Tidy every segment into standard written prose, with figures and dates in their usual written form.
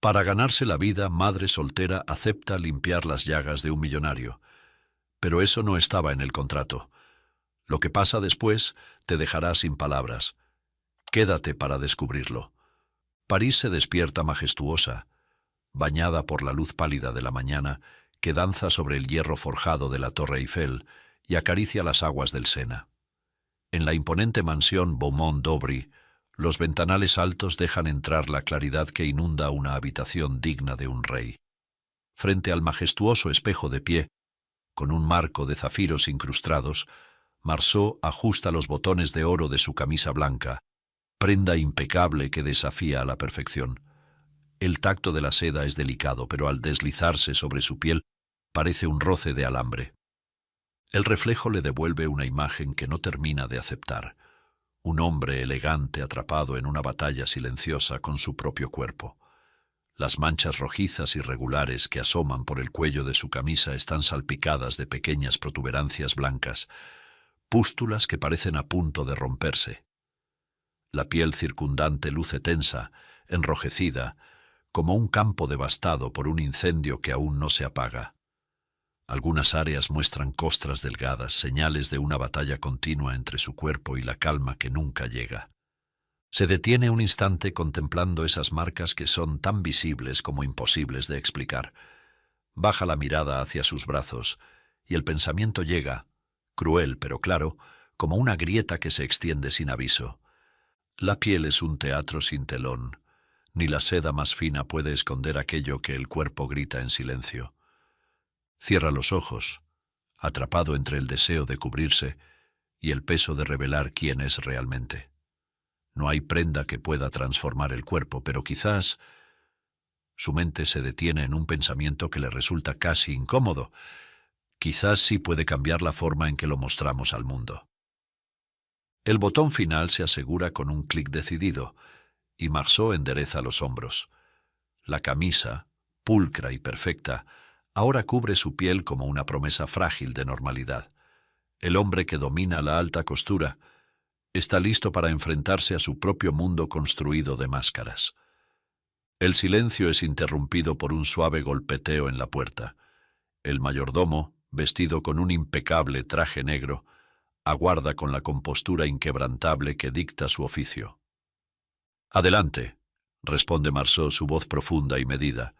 Para ganarse la vida, madre soltera acepta limpiar las llagas de un millonario. Pero eso no estaba en el contrato. Lo que pasa después te dejará sin palabras. Quédate para descubrirlo. París se despierta majestuosa, bañada por la luz pálida de la mañana que danza sobre el hierro forjado de la Torre Eiffel y acaricia las aguas del Sena. En la imponente mansión Beaumont-d'Aubry, los ventanales altos dejan entrar la claridad que inunda una habitación digna de un rey. Frente al majestuoso espejo de pie, con un marco de zafiros incrustados, Marceau ajusta los botones de oro de su camisa blanca, prenda impecable que desafía a la perfección. El tacto de la seda es delicado, pero al deslizarse sobre su piel parece un roce de alambre. El reflejo le devuelve una imagen que no termina de aceptar. Un hombre elegante atrapado en una batalla silenciosa con su propio cuerpo. Las manchas rojizas y regulares que asoman por el cuello de su camisa están salpicadas de pequeñas protuberancias blancas, pústulas que parecen a punto de romperse. La piel circundante luce tensa, enrojecida, como un campo devastado por un incendio que aún no se apaga. Algunas áreas muestran costras delgadas, señales de una batalla continua entre su cuerpo y la calma que nunca llega. Se detiene un instante contemplando esas marcas que son tan visibles como imposibles de explicar. Baja la mirada hacia sus brazos y el pensamiento llega, cruel pero claro, como una grieta que se extiende sin aviso. La piel es un teatro sin telón. Ni la seda más fina puede esconder aquello que el cuerpo grita en silencio. Cierra los ojos, atrapado entre el deseo de cubrirse y el peso de revelar quién es realmente. No hay prenda que pueda transformar el cuerpo, pero quizás su mente se detiene en un pensamiento que le resulta casi incómodo. Quizás sí puede cambiar la forma en que lo mostramos al mundo. El botón final se asegura con un clic decidido, y Marceau endereza los hombros. La camisa, pulcra y perfecta, ahora cubre su piel como una promesa frágil de normalidad. El hombre que domina la alta costura está listo para enfrentarse a su propio mundo construido de máscaras. El silencio es interrumpido por un suave golpeteo en la puerta. El mayordomo, vestido con un impecable traje negro, aguarda con la compostura inquebrantable que dicta su oficio. «Adelante», responde Marceau, su voz profunda y medida,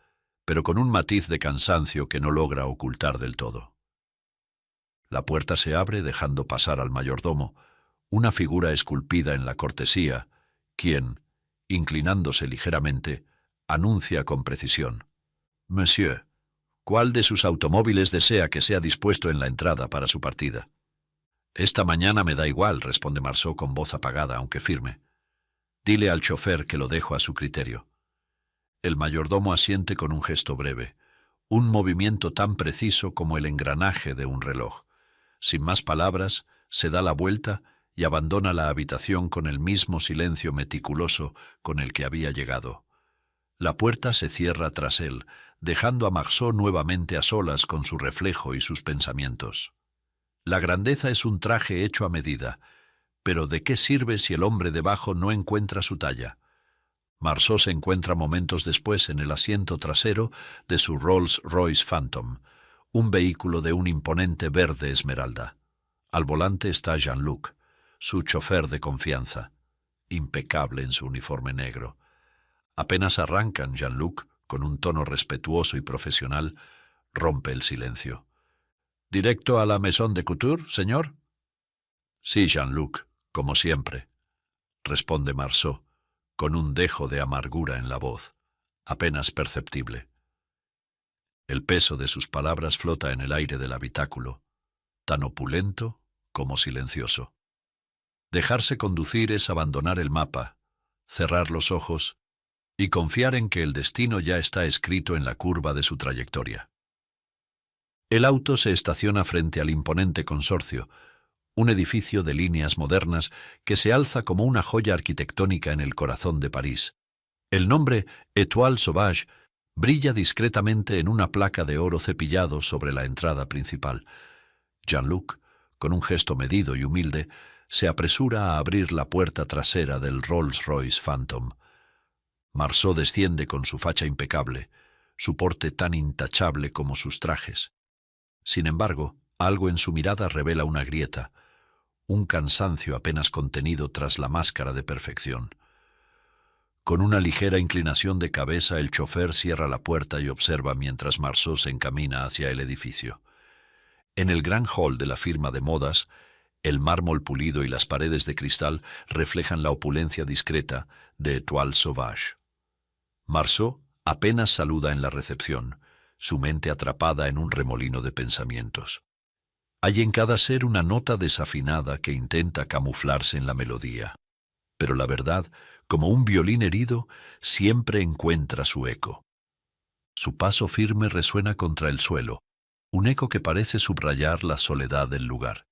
pero con un matiz de cansancio que no logra ocultar del todo. La puerta se abre dejando pasar al mayordomo, una figura esculpida en la cortesía, quien, inclinándose ligeramente, anuncia con precisión: «Monsieur, ¿cuál de sus automóviles desea que sea dispuesto en la entrada para su partida?» «Esta mañana me da igual», responde Marceau con voz apagada, aunque firme. «Dile al chofer que lo dejo a su criterio». El mayordomo asiente con un gesto breve, un movimiento tan preciso como el engranaje de un reloj. Sin más palabras, se da la vuelta y abandona la habitación con el mismo silencio meticuloso con el que había llegado. La puerta se cierra tras él, dejando a Marceau nuevamente a solas con su reflejo y sus pensamientos. La grandeza es un traje hecho a medida, pero ¿de qué sirve si el hombre debajo no encuentra su talla? Marceau se encuentra momentos después en el asiento trasero de su Rolls-Royce Phantom, un vehículo de un imponente verde esmeralda. Al volante está Jean-Luc, su chofer de confianza, impecable en su uniforme negro. Apenas arrancan, Jean-Luc, con un tono respetuoso y profesional, rompe el silencio. «¿Directo a la Maison de Couture, señor?» «Sí, Jean-Luc, como siempre», responde Marceau, con un dejo de amargura en la voz, apenas perceptible. El peso de sus palabras flota en el aire del habitáculo, tan opulento como silencioso. Dejarse conducir es abandonar el mapa, cerrar los ojos y confiar en que el destino ya está escrito en la curva de su trayectoria. El auto se estaciona frente al imponente consorcio, un edificio de líneas modernas que se alza como una joya arquitectónica en el corazón de París. El nombre Étoile Sauvage brilla discretamente en una placa de oro cepillado sobre la entrada principal. Jean-Luc, con un gesto medido y humilde, se apresura a abrir la puerta trasera del Rolls-Royce Phantom. Marceau desciende con su facha impecable, su porte tan intachable como sus trajes. Sin embargo, algo en su mirada revela una grieta, un cansancio apenas contenido tras la máscara de perfección. Con una ligera inclinación de cabeza, el chofer cierra la puerta y observa mientras Marceau se encamina hacia el edificio. En el gran hall de la firma de modas, el mármol pulido y las paredes de cristal reflejan la opulencia discreta de Étoile Sauvage. Marceau apenas saluda en la recepción, su mente atrapada en un remolino de pensamientos. Hay en cada ser una nota desafinada que intenta camuflarse en la melodía, pero la verdad, como un violín herido, siempre encuentra su eco. Su paso firme resuena contra el suelo, un eco que parece subrayar la soledad del lugar.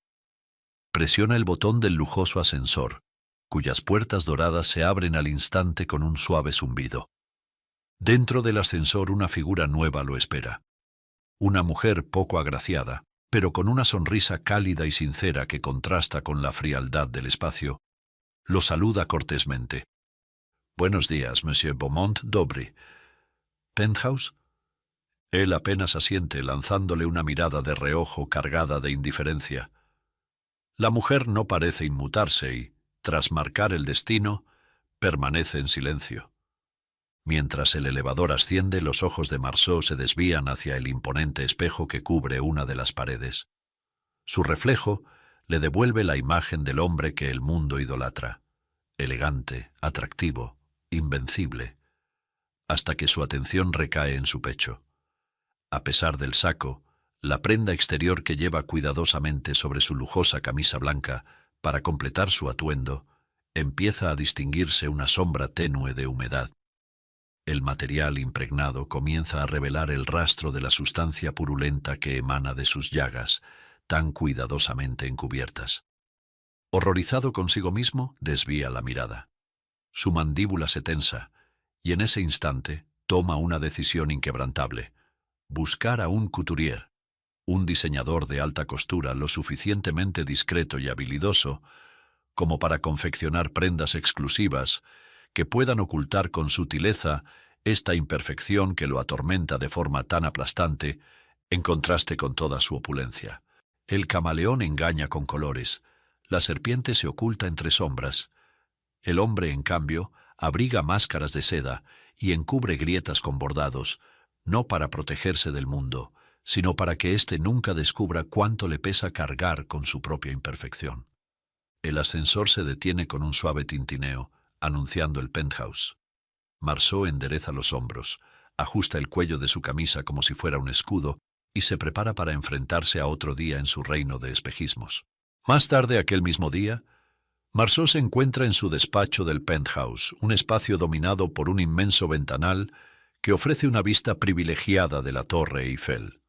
Presiona el botón del lujoso ascensor, cuyas puertas doradas se abren al instante con un suave zumbido. Dentro del ascensor una figura nueva lo espera. Una mujer poco agraciada, pero con una sonrisa cálida y sincera que contrasta con la frialdad del espacio, lo saluda cortésmente. «Buenos días, Monsieur Beaumont d'Aubry. ¿Penthouse?» Él apenas asiente, lanzándole una mirada de reojo cargada de indiferencia. La mujer no parece inmutarse y, tras marcar el destino, permanece en silencio. Mientras el elevador asciende, los ojos de Marceau se desvían hacia el imponente espejo que cubre una de las paredes. Su reflejo le devuelve la imagen del hombre que el mundo idolatra, elegante, atractivo, invencible, hasta que su atención recae en su pecho. A pesar del saco, la prenda exterior que lleva cuidadosamente sobre su lujosa camisa blanca para completar su atuendo, empieza a distinguirse una sombra tenue de humedad. El material impregnado comienza a revelar el rastro de la sustancia purulenta que emana de sus llagas, tan cuidadosamente encubiertas. Horrorizado consigo mismo, desvía la mirada. Su mandíbula se tensa, y en ese instante toma una decisión inquebrantable: buscar a un couturier, un diseñador de alta costura lo suficientemente discreto y habilidoso como para confeccionar prendas exclusivas que puedan ocultar con sutileza esta imperfección que lo atormenta de forma tan aplastante en contraste con toda su opulencia. El camaleón engaña con colores, la serpiente se oculta entre sombras. El hombre, en cambio, abriga máscaras de seda y encubre grietas con bordados, no para protegerse del mundo, sino para que éste nunca descubra cuánto le pesa cargar con su propia imperfección. El ascensor se detiene con un suave tintineo, anunciando el penthouse. Marceau endereza los hombros, ajusta el cuello de su camisa como si fuera un escudo y se prepara para enfrentarse a otro día en su reino de espejismos. Más tarde aquel mismo día, Marceau se encuentra en su despacho del penthouse, un espacio dominado por un inmenso ventanal que ofrece una vista privilegiada de la Torre Eiffel.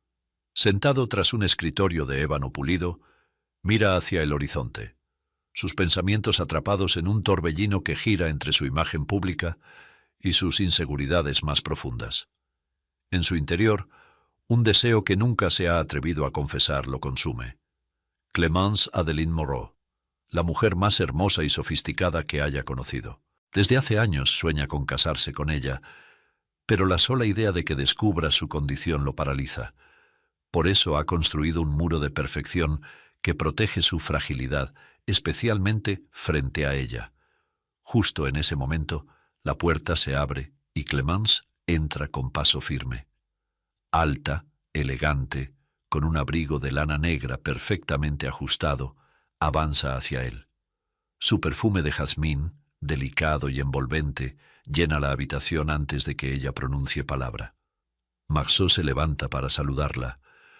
Sentado tras un escritorio de ébano pulido, mira hacia el horizonte, sus pensamientos atrapados en un torbellino que gira entre su imagen pública y sus inseguridades más profundas. En su interior, un deseo que nunca se ha atrevido a confesar lo consume. Clémence Adeline Moreau, la mujer más hermosa y sofisticada que haya conocido. Desde hace años sueña con casarse con ella, pero la sola idea de que descubra su condición lo paraliza. Por eso ha construido un muro de perfección que protege su fragilidad, especialmente frente a ella. Justo en ese momento, la puerta se abre y Clémence entra con paso firme. Alta, elegante, con un abrigo de lana negra perfectamente ajustado, avanza hacia él. Su perfume de jazmín, delicado y envolvente, llena la habitación antes de que ella pronuncie palabra. Marceau se levanta para saludarla,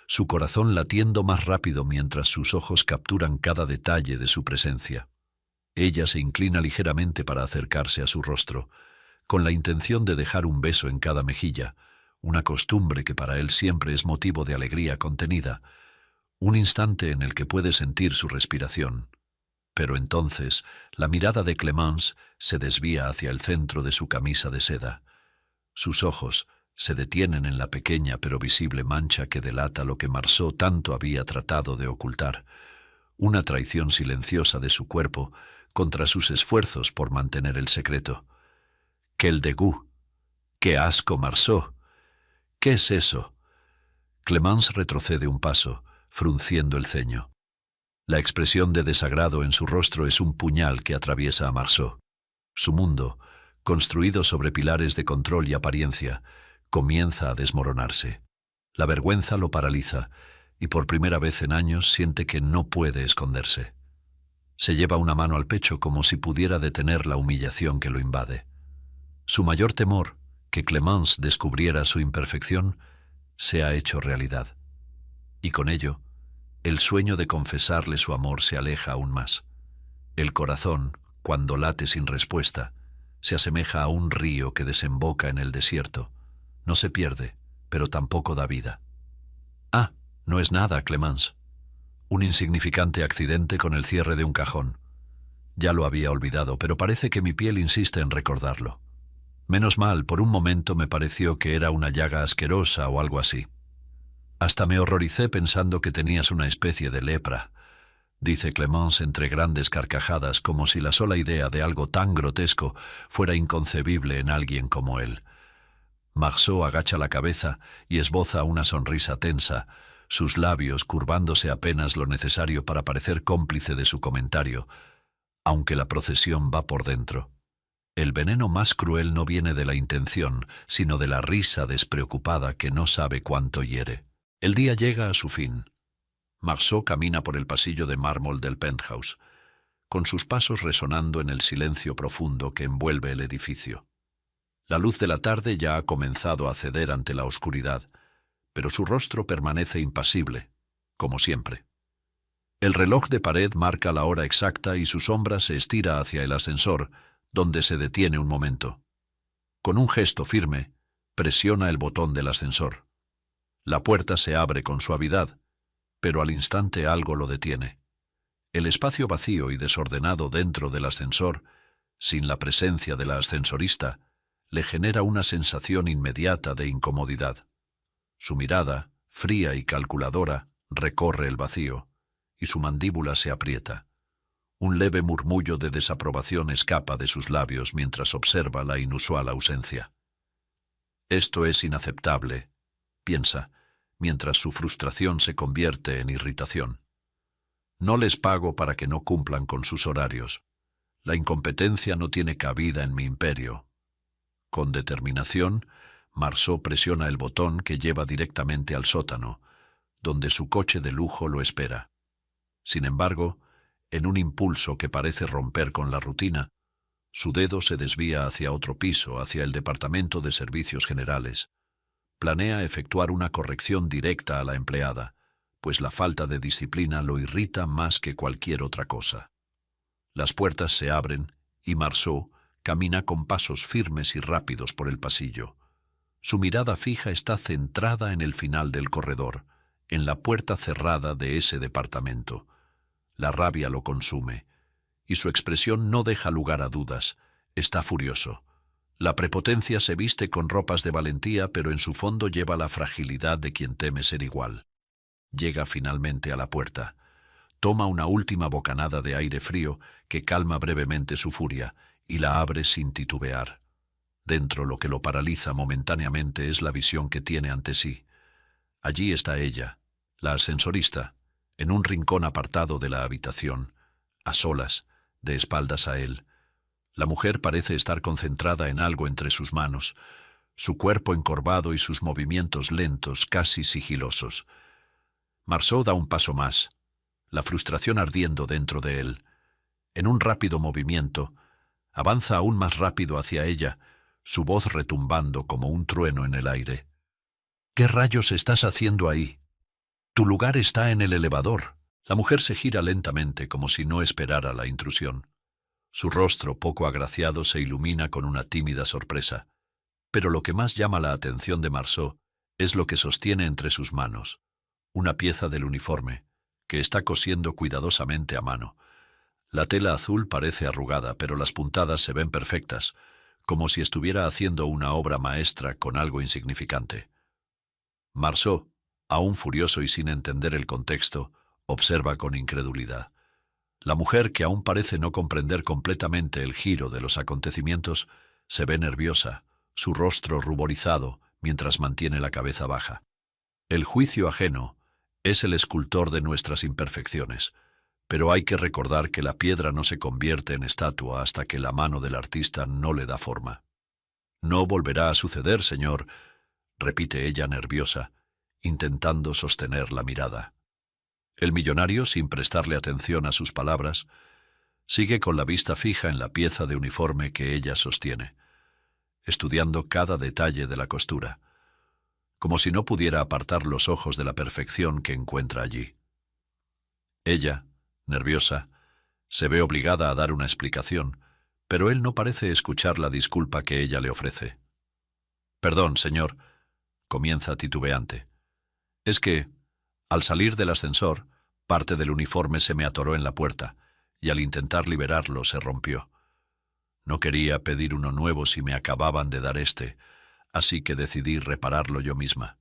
su corazón latiendo más rápido mientras sus ojos capturan cada detalle de su presencia. Ella se inclina ligeramente para acercarse a su rostro, con la intención de dejar un beso en cada mejilla, una costumbre que para él siempre es motivo de alegría contenida, un instante en el que puede sentir su respiración. Pero entonces la mirada de Clémence se desvía hacia el centro de su camisa de seda. Sus ojos se detienen en la pequeña pero visible mancha que delata lo que Marceau tanto había tratado de ocultar, una traición silenciosa de su cuerpo contra sus esfuerzos por mantener el secreto. ¡Quel dégoût! ¡Qué asco, Marceau! ¿Qué es eso? Clemence retrocede un paso, frunciendo el ceño. La expresión de desagrado en su rostro es un puñal que atraviesa a Marceau. Su mundo, construido sobre pilares de control y apariencia, comienza a desmoronarse. La vergüenza lo paraliza y por primera vez en años siente que no puede esconderse. Se lleva una mano al pecho como si pudiera detener la humillación que lo invade. Su mayor temor, que Clemence descubriera su imperfección, se ha hecho realidad. Y con ello, el sueño de confesarle su amor se aleja aún más. El corazón, cuando late sin respuesta, se asemeja a un río que desemboca en el desierto. No se pierde, pero tampoco da vida. Ah, no es nada, Clemence. Un insignificante accidente con el cierre de un cajón. Ya lo había olvidado, pero parece que mi piel insiste en recordarlo. Menos mal, por un momento me pareció que era una llaga asquerosa o algo así. Hasta me horroricé pensando que tenías una especie de lepra, dice Clemence entre grandes carcajadas, como si la sola idea de algo tan grotesco fuera inconcebible en alguien como él. Marceau agacha la cabeza y esboza una sonrisa tensa, sus labios curvándose apenas lo necesario para parecer cómplice de su comentario, aunque la procesión va por dentro. El veneno más cruel no viene de la intención, sino de la risa despreocupada que no sabe cuánto hiere. El día llega a su fin. Marceau camina por el pasillo de mármol del penthouse, con sus pasos resonando en el silencio profundo que envuelve el edificio. La luz de la tarde ya ha comenzado a ceder ante la oscuridad, pero su rostro permanece impasible, como siempre. El reloj de pared marca la hora exacta y su sombra se estira hacia el ascensor, donde se detiene un momento. Con un gesto firme, presiona el botón del ascensor. La puerta se abre con suavidad, pero al instante algo lo detiene. El espacio vacío y desordenado dentro del ascensor, sin la presencia de la ascensorista, le genera una sensación inmediata de incomodidad. Su mirada, fría y calculadora, recorre el vacío, y su mandíbula se aprieta. Un leve murmullo de desaprobación escapa de sus labios mientras observa la inusual ausencia. Esto es inaceptable, piensa, mientras su frustración se convierte en irritación. No les pago para que no cumplan con sus horarios. La incompetencia no tiene cabida en mi imperio. Con determinación, Marceau presiona el botón que lleva directamente al sótano, donde su coche de lujo lo espera. Sin embargo, en un impulso que parece romper con la rutina, su dedo se desvía hacia otro piso, hacia el departamento de servicios generales. Planea efectuar una corrección directa a la empleada, pues la falta de disciplina lo irrita más que cualquier otra cosa. Las puertas se abren y Marceau camina con pasos firmes y rápidos por el pasillo. Su mirada fija está centrada en el final del corredor, en la puerta cerrada de ese departamento. La rabia lo consume, y su expresión no deja lugar a dudas. Está furioso. La prepotencia se viste con ropas de valentía, pero en su fondo lleva la fragilidad de quien teme ser igual. Llega finalmente a la puerta. Toma una última bocanada de aire frío que calma brevemente su furia y la abre sin titubear. Dentro lo que lo paraliza momentáneamente es la visión que tiene ante sí. Allí está ella, la ascensorista, en un rincón apartado de la habitación, a solas, de espaldas a él. La mujer parece estar concentrada en algo entre sus manos, su cuerpo encorvado y sus movimientos lentos, casi sigilosos. Marceau da un paso más, la frustración ardiendo dentro de él. En un rápido movimiento, avanza aún más rápido hacia ella, su voz retumbando como un trueno en el aire. ¿Qué rayos estás haciendo ahí? Tu lugar está en el elevador. La mujer se gira lentamente como si no esperara la intrusión. Su rostro poco agraciado se ilumina con una tímida sorpresa. Pero lo que más llama la atención de Marceau es lo que sostiene entre sus manos, una pieza del uniforme, que está cosiendo cuidadosamente a mano. La tela azul parece arrugada, pero las puntadas se ven perfectas, como si estuviera haciendo una obra maestra con algo insignificante. Marceau, aún furioso y sin entender el contexto, observa con incredulidad. La mujer, que aún parece no comprender completamente el giro de los acontecimientos, Se ve nerviosa, su rostro ruborizado, mientras mantiene la cabeza baja. El juicio ajeno es el escultor de nuestras imperfecciones, pero hay que recordar que la piedra no se convierte en estatua hasta que la mano del artista no le da forma. «No volverá a suceder, señor», repite ella nerviosa, intentando sostener la mirada. El millonario, sin prestarle atención a sus palabras, sigue con la vista fija en la pieza de uniforme que ella sostiene, estudiando cada detalle de la costura, como si no pudiera apartar los ojos de la perfección que encuentra allí. Ella, nerviosa, se ve obligada a dar una explicación, pero él no parece escuchar la disculpa que ella le ofrece. «Perdón, señor», comienza titubeante. «Es que, al salir del ascensor, parte del uniforme se me atoró en la puerta, y al intentar liberarlo se rompió. No quería pedir uno nuevo si me acababan de dar este, así que decidí repararlo yo misma.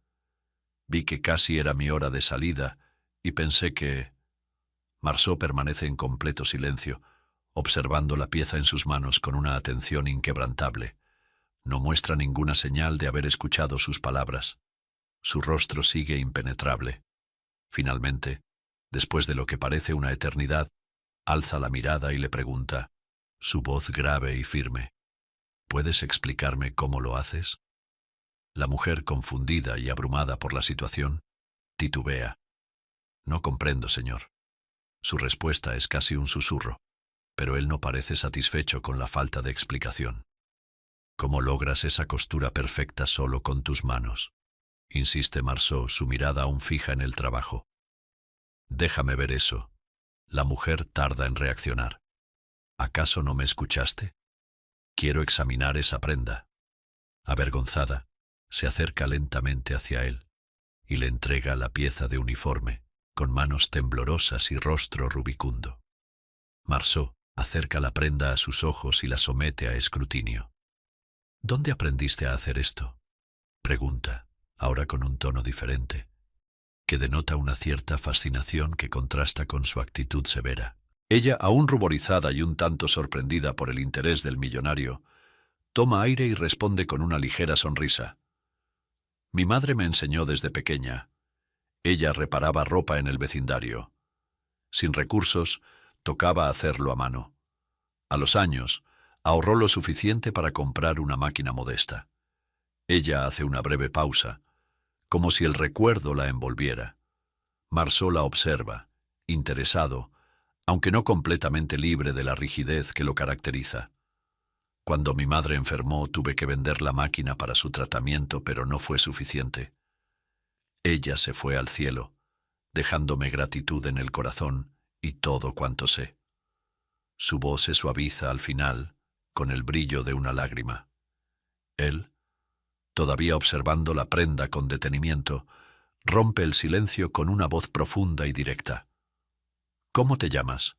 Vi que casi era mi hora de salida y pensé que...» Marceau permanece en completo silencio, observando la pieza en sus manos con una atención inquebrantable. No muestra ninguna señal de haber escuchado sus palabras. Su rostro sigue impenetrable. Finalmente, después de lo que parece una eternidad, alza la mirada y le pregunta, su voz grave y firme, «¿Puedes explicarme cómo lo haces?» La mujer, confundida y abrumada por la situación, titubea. «No comprendo, señor». Su respuesta es casi un susurro, pero él no parece satisfecho con la falta de explicación. «¿Cómo logras esa costura perfecta solo con tus manos?», insiste Marceau, su mirada aún fija en el trabajo. «Déjame ver eso». La mujer tarda en reaccionar. «¿Acaso no me escuchaste? Quiero examinar esa prenda». Avergonzada, se acerca lentamente hacia él y le entrega la pieza de uniforme, con manos temblorosas y rostro rubicundo. Marceau acerca la prenda a sus ojos y la somete a escrutinio. «¿Dónde aprendiste a hacer esto?», pregunta, ahora con un tono diferente, que denota una cierta fascinación que contrasta con su actitud severa. Ella, aún ruborizada y un tanto sorprendida por el interés del millonario, toma aire y responde con una ligera sonrisa. «Mi madre me enseñó desde pequeña. Ella reparaba ropa en el vecindario. Sin recursos, tocaba hacerlo a mano. A los años, ahorró lo suficiente para comprar una máquina modesta». Ella hace una breve pausa, como si el recuerdo la envolviera. Marceau la observa, interesado, aunque no completamente libre de la rigidez que lo caracteriza. «Cuando mi madre enfermó, tuve que vender la máquina para su tratamiento, pero no fue suficiente. Ella se fue al cielo, dejándome gratitud en el corazón y todo cuanto sé». Su voz se suaviza al final, con el brillo de una lágrima. Él, todavía observando la prenda con detenimiento, rompe el silencio con una voz profunda y directa. «¿Cómo te llamas?».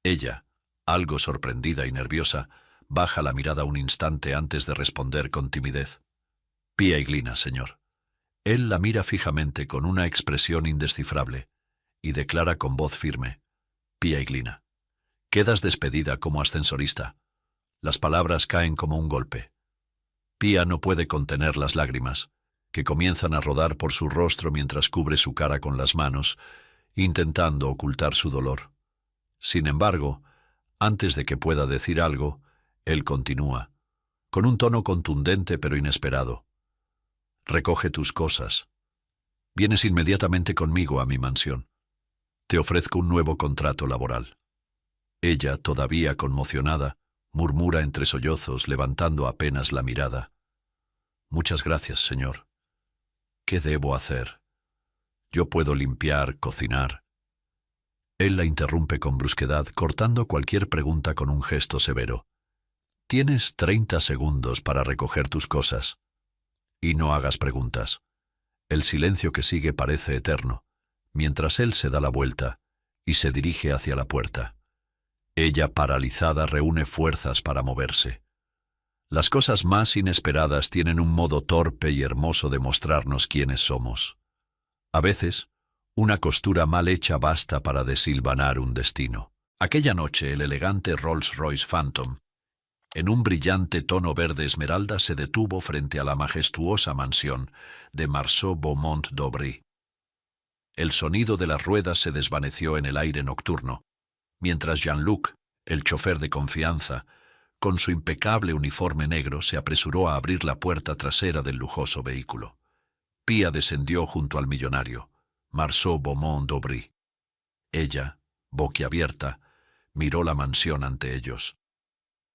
Ella, algo sorprendida y nerviosa, baja la mirada un instante antes de responder con timidez. «Pia Iglina, señor». Él la mira fijamente con una expresión indescifrable y declara con voz firme: «Pia Iglina. Quedas despedida como ascensorista». Las palabras caen como un golpe. Pia no puede contener las lágrimas, que comienzan a rodar por su rostro mientras cubre su cara con las manos, intentando ocultar su dolor. Sin embargo, antes de que pueda decir algo, él continúa, con un tono contundente pero inesperado. «Recoge tus cosas. Vienes inmediatamente conmigo a mi mansión. Te ofrezco un nuevo contrato laboral». Ella, todavía conmocionada, murmura entre sollozos, levantando apenas la mirada: «Muchas gracias, señor. ¿Qué debo hacer? Yo puedo limpiar, cocinar». Él la interrumpe con brusquedad, cortando cualquier pregunta con un gesto severo. «Tienes 30 segundos para recoger tus cosas. Y no hagas preguntas». El silencio que sigue parece eterno, mientras él se da la vuelta y se dirige hacia la puerta. Ella, paralizada, reúne fuerzas para moverse. Las cosas más inesperadas tienen un modo torpe y hermoso de mostrarnos quiénes somos. A veces, una costura mal hecha basta para desilvanar un destino. Aquella noche, el elegante Rolls-Royce Phantom En un brillante tono verde esmeralda se detuvo frente a la majestuosa mansión de Marceau Beaumont d'Aubry. El sonido de las ruedas se desvaneció en el aire nocturno, mientras Jean-Luc, el chofer de confianza, con su impecable uniforme negro, se apresuró a abrir la puerta trasera del lujoso vehículo. Pía descendió junto al millonario, Marceau Beaumont d'Aubry. Ella, boquiabierta, miró la mansión ante ellos.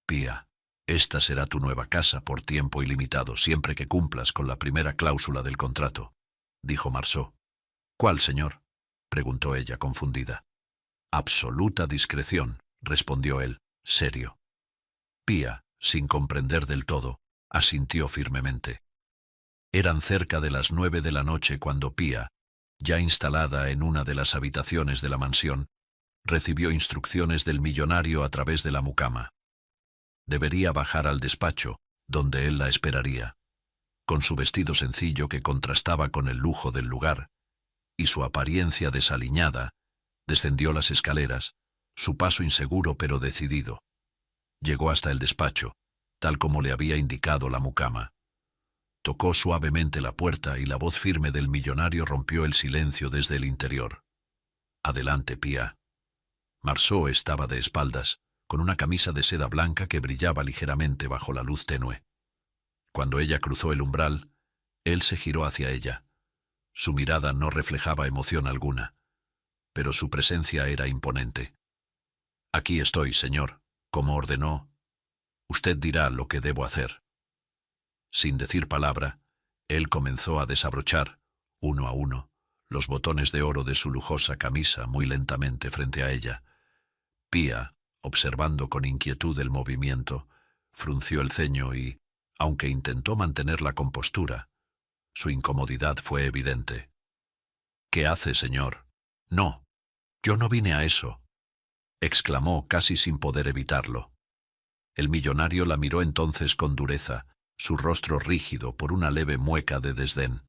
Pía, esta será tu nueva casa por tiempo ilimitado, siempre que cumplas con la primera cláusula del contrato, dijo Marceau. ¿Cuál, señor?, preguntó ella, confundida. Absoluta discreción, respondió él, serio. Pía, sin comprender del todo, asintió firmemente. Eran cerca de las 9 de la noche cuando Pía, ya instalada en una de las habitaciones de la mansión, recibió instrucciones del millonario a través de la mucama. Debería bajar al despacho, donde él la esperaría. Con su vestido sencillo que contrastaba con el lujo del lugar, y su apariencia desaliñada, descendió las escaleras, su paso inseguro pero decidido. Llegó hasta el despacho, tal como le había indicado la mucama. Tocó suavemente la puerta y la voz firme del millonario rompió el silencio desde el interior. «Adelante, Pía». Marceau estaba de espaldas, con una camisa de seda blanca que brillaba ligeramente bajo la luz tenue. Cuando ella cruzó el umbral, él se giró hacia ella. Su mirada no reflejaba emoción alguna, pero su presencia era imponente. «Aquí estoy, señor, como ordenó. Usted dirá lo que debo hacer». Sin decir palabra, él comenzó a desabrochar, uno a uno, los botones de oro de su lujosa camisa muy lentamente frente a ella. Pía, observando con inquietud el movimiento, frunció el ceño y, aunque intentó mantener la compostura, su incomodidad fue evidente. «¿Qué hace, señor?» «No, yo no vine a eso», exclamó casi sin poder evitarlo. El millonario la miró entonces con dureza, su rostro rígido por una leve mueca de desdén.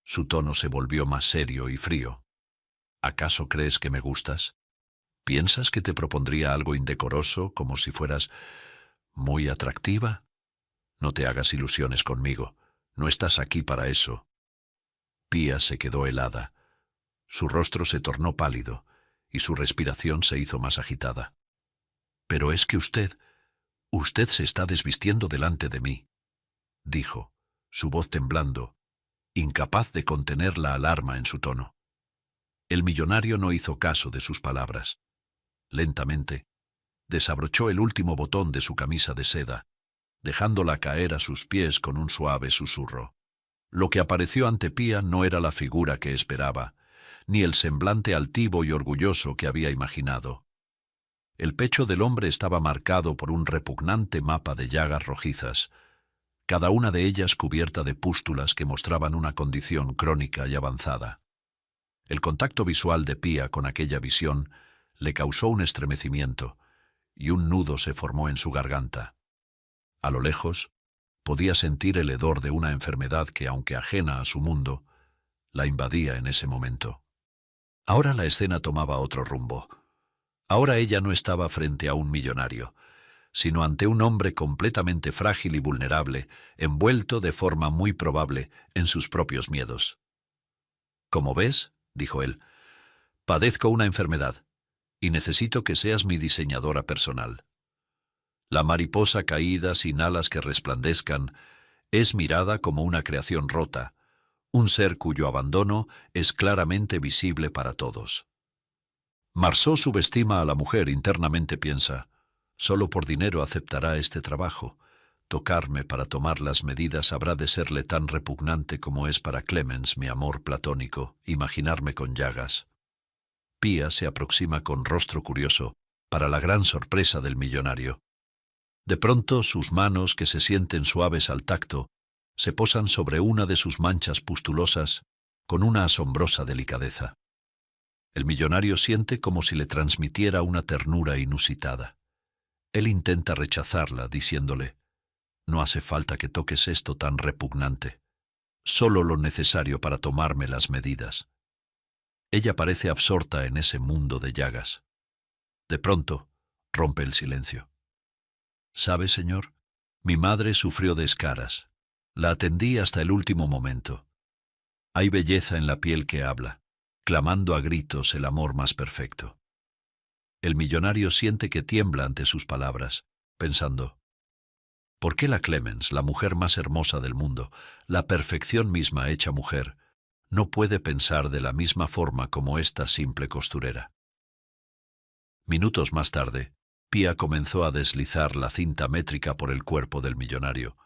Su tono se volvió más serio y frío. «¿Acaso crees que me gustas? ¿Piensas que te propondría algo indecoroso, como si fueras muy atractiva? No te hagas ilusiones conmigo, no estás aquí para eso». Pía se quedó helada. Su rostro se tornó pálido y su respiración se hizo más agitada. «Pero es que usted se está desvistiendo delante de mí», dijo, su voz temblando, incapaz de contener la alarma en su tono. El millonario no hizo caso de sus palabras. Lentamente, desabrochó el último botón de su camisa de seda, dejándola caer a sus pies con un suave susurro. Lo que apareció ante Pía no era la figura que esperaba, ni el semblante altivo y orgulloso que había imaginado. El pecho del hombre estaba marcado por un repugnante mapa de llagas rojizas, cada una de ellas cubierta de pústulas que mostraban una condición crónica y avanzada. El contacto visual de Pía con aquella visión le causó un estremecimiento, y un nudo se formó en su garganta. A lo lejos, podía sentir el hedor de una enfermedad que, aunque ajena a su mundo, la invadía en ese momento. Ahora la escena tomaba otro rumbo. Ahora ella no estaba frente a un millonario, sino ante un hombre completamente frágil y vulnerable, envuelto de forma muy probable en sus propios miedos. «Como ves», dijo él, «padezco una enfermedad, y necesito que seas mi diseñadora personal. La mariposa caída sin alas que resplandezcan es mirada como una creación rota, un ser cuyo abandono es claramente visible para todos». Marceau subestima a la mujer, internamente piensa, «Solo por dinero aceptará este trabajo. Tocarme para tomar las medidas habrá de serle tan repugnante como es para Clemens, mi amor platónico, imaginarme con llagas». Pía se aproxima con rostro curioso, para la gran sorpresa del millonario. De pronto sus manos, que se sienten suaves al tacto, se posan sobre una de sus manchas pustulosas con una asombrosa delicadeza. El millonario siente como si le transmitiera una ternura inusitada. Él intenta rechazarla, diciéndole, «No hace falta que toques esto tan repugnante. Solo lo necesario para tomarme las medidas». Ella parece absorta en ese mundo de llagas. De pronto, rompe el silencio. ¿Sabe, señor? Mi madre sufrió de escaras. La atendí hasta el último momento. Hay belleza en la piel que habla, clamando a gritos el amor más perfecto. El millonario siente que tiembla ante sus palabras, pensando, ¿por qué la Clemens, la mujer más hermosa del mundo, la perfección misma hecha mujer, no puede pensar de la misma forma como esta simple costurera? Minutos más tarde, Pía comenzó a deslizar la cinta métrica por el cuerpo del millonario,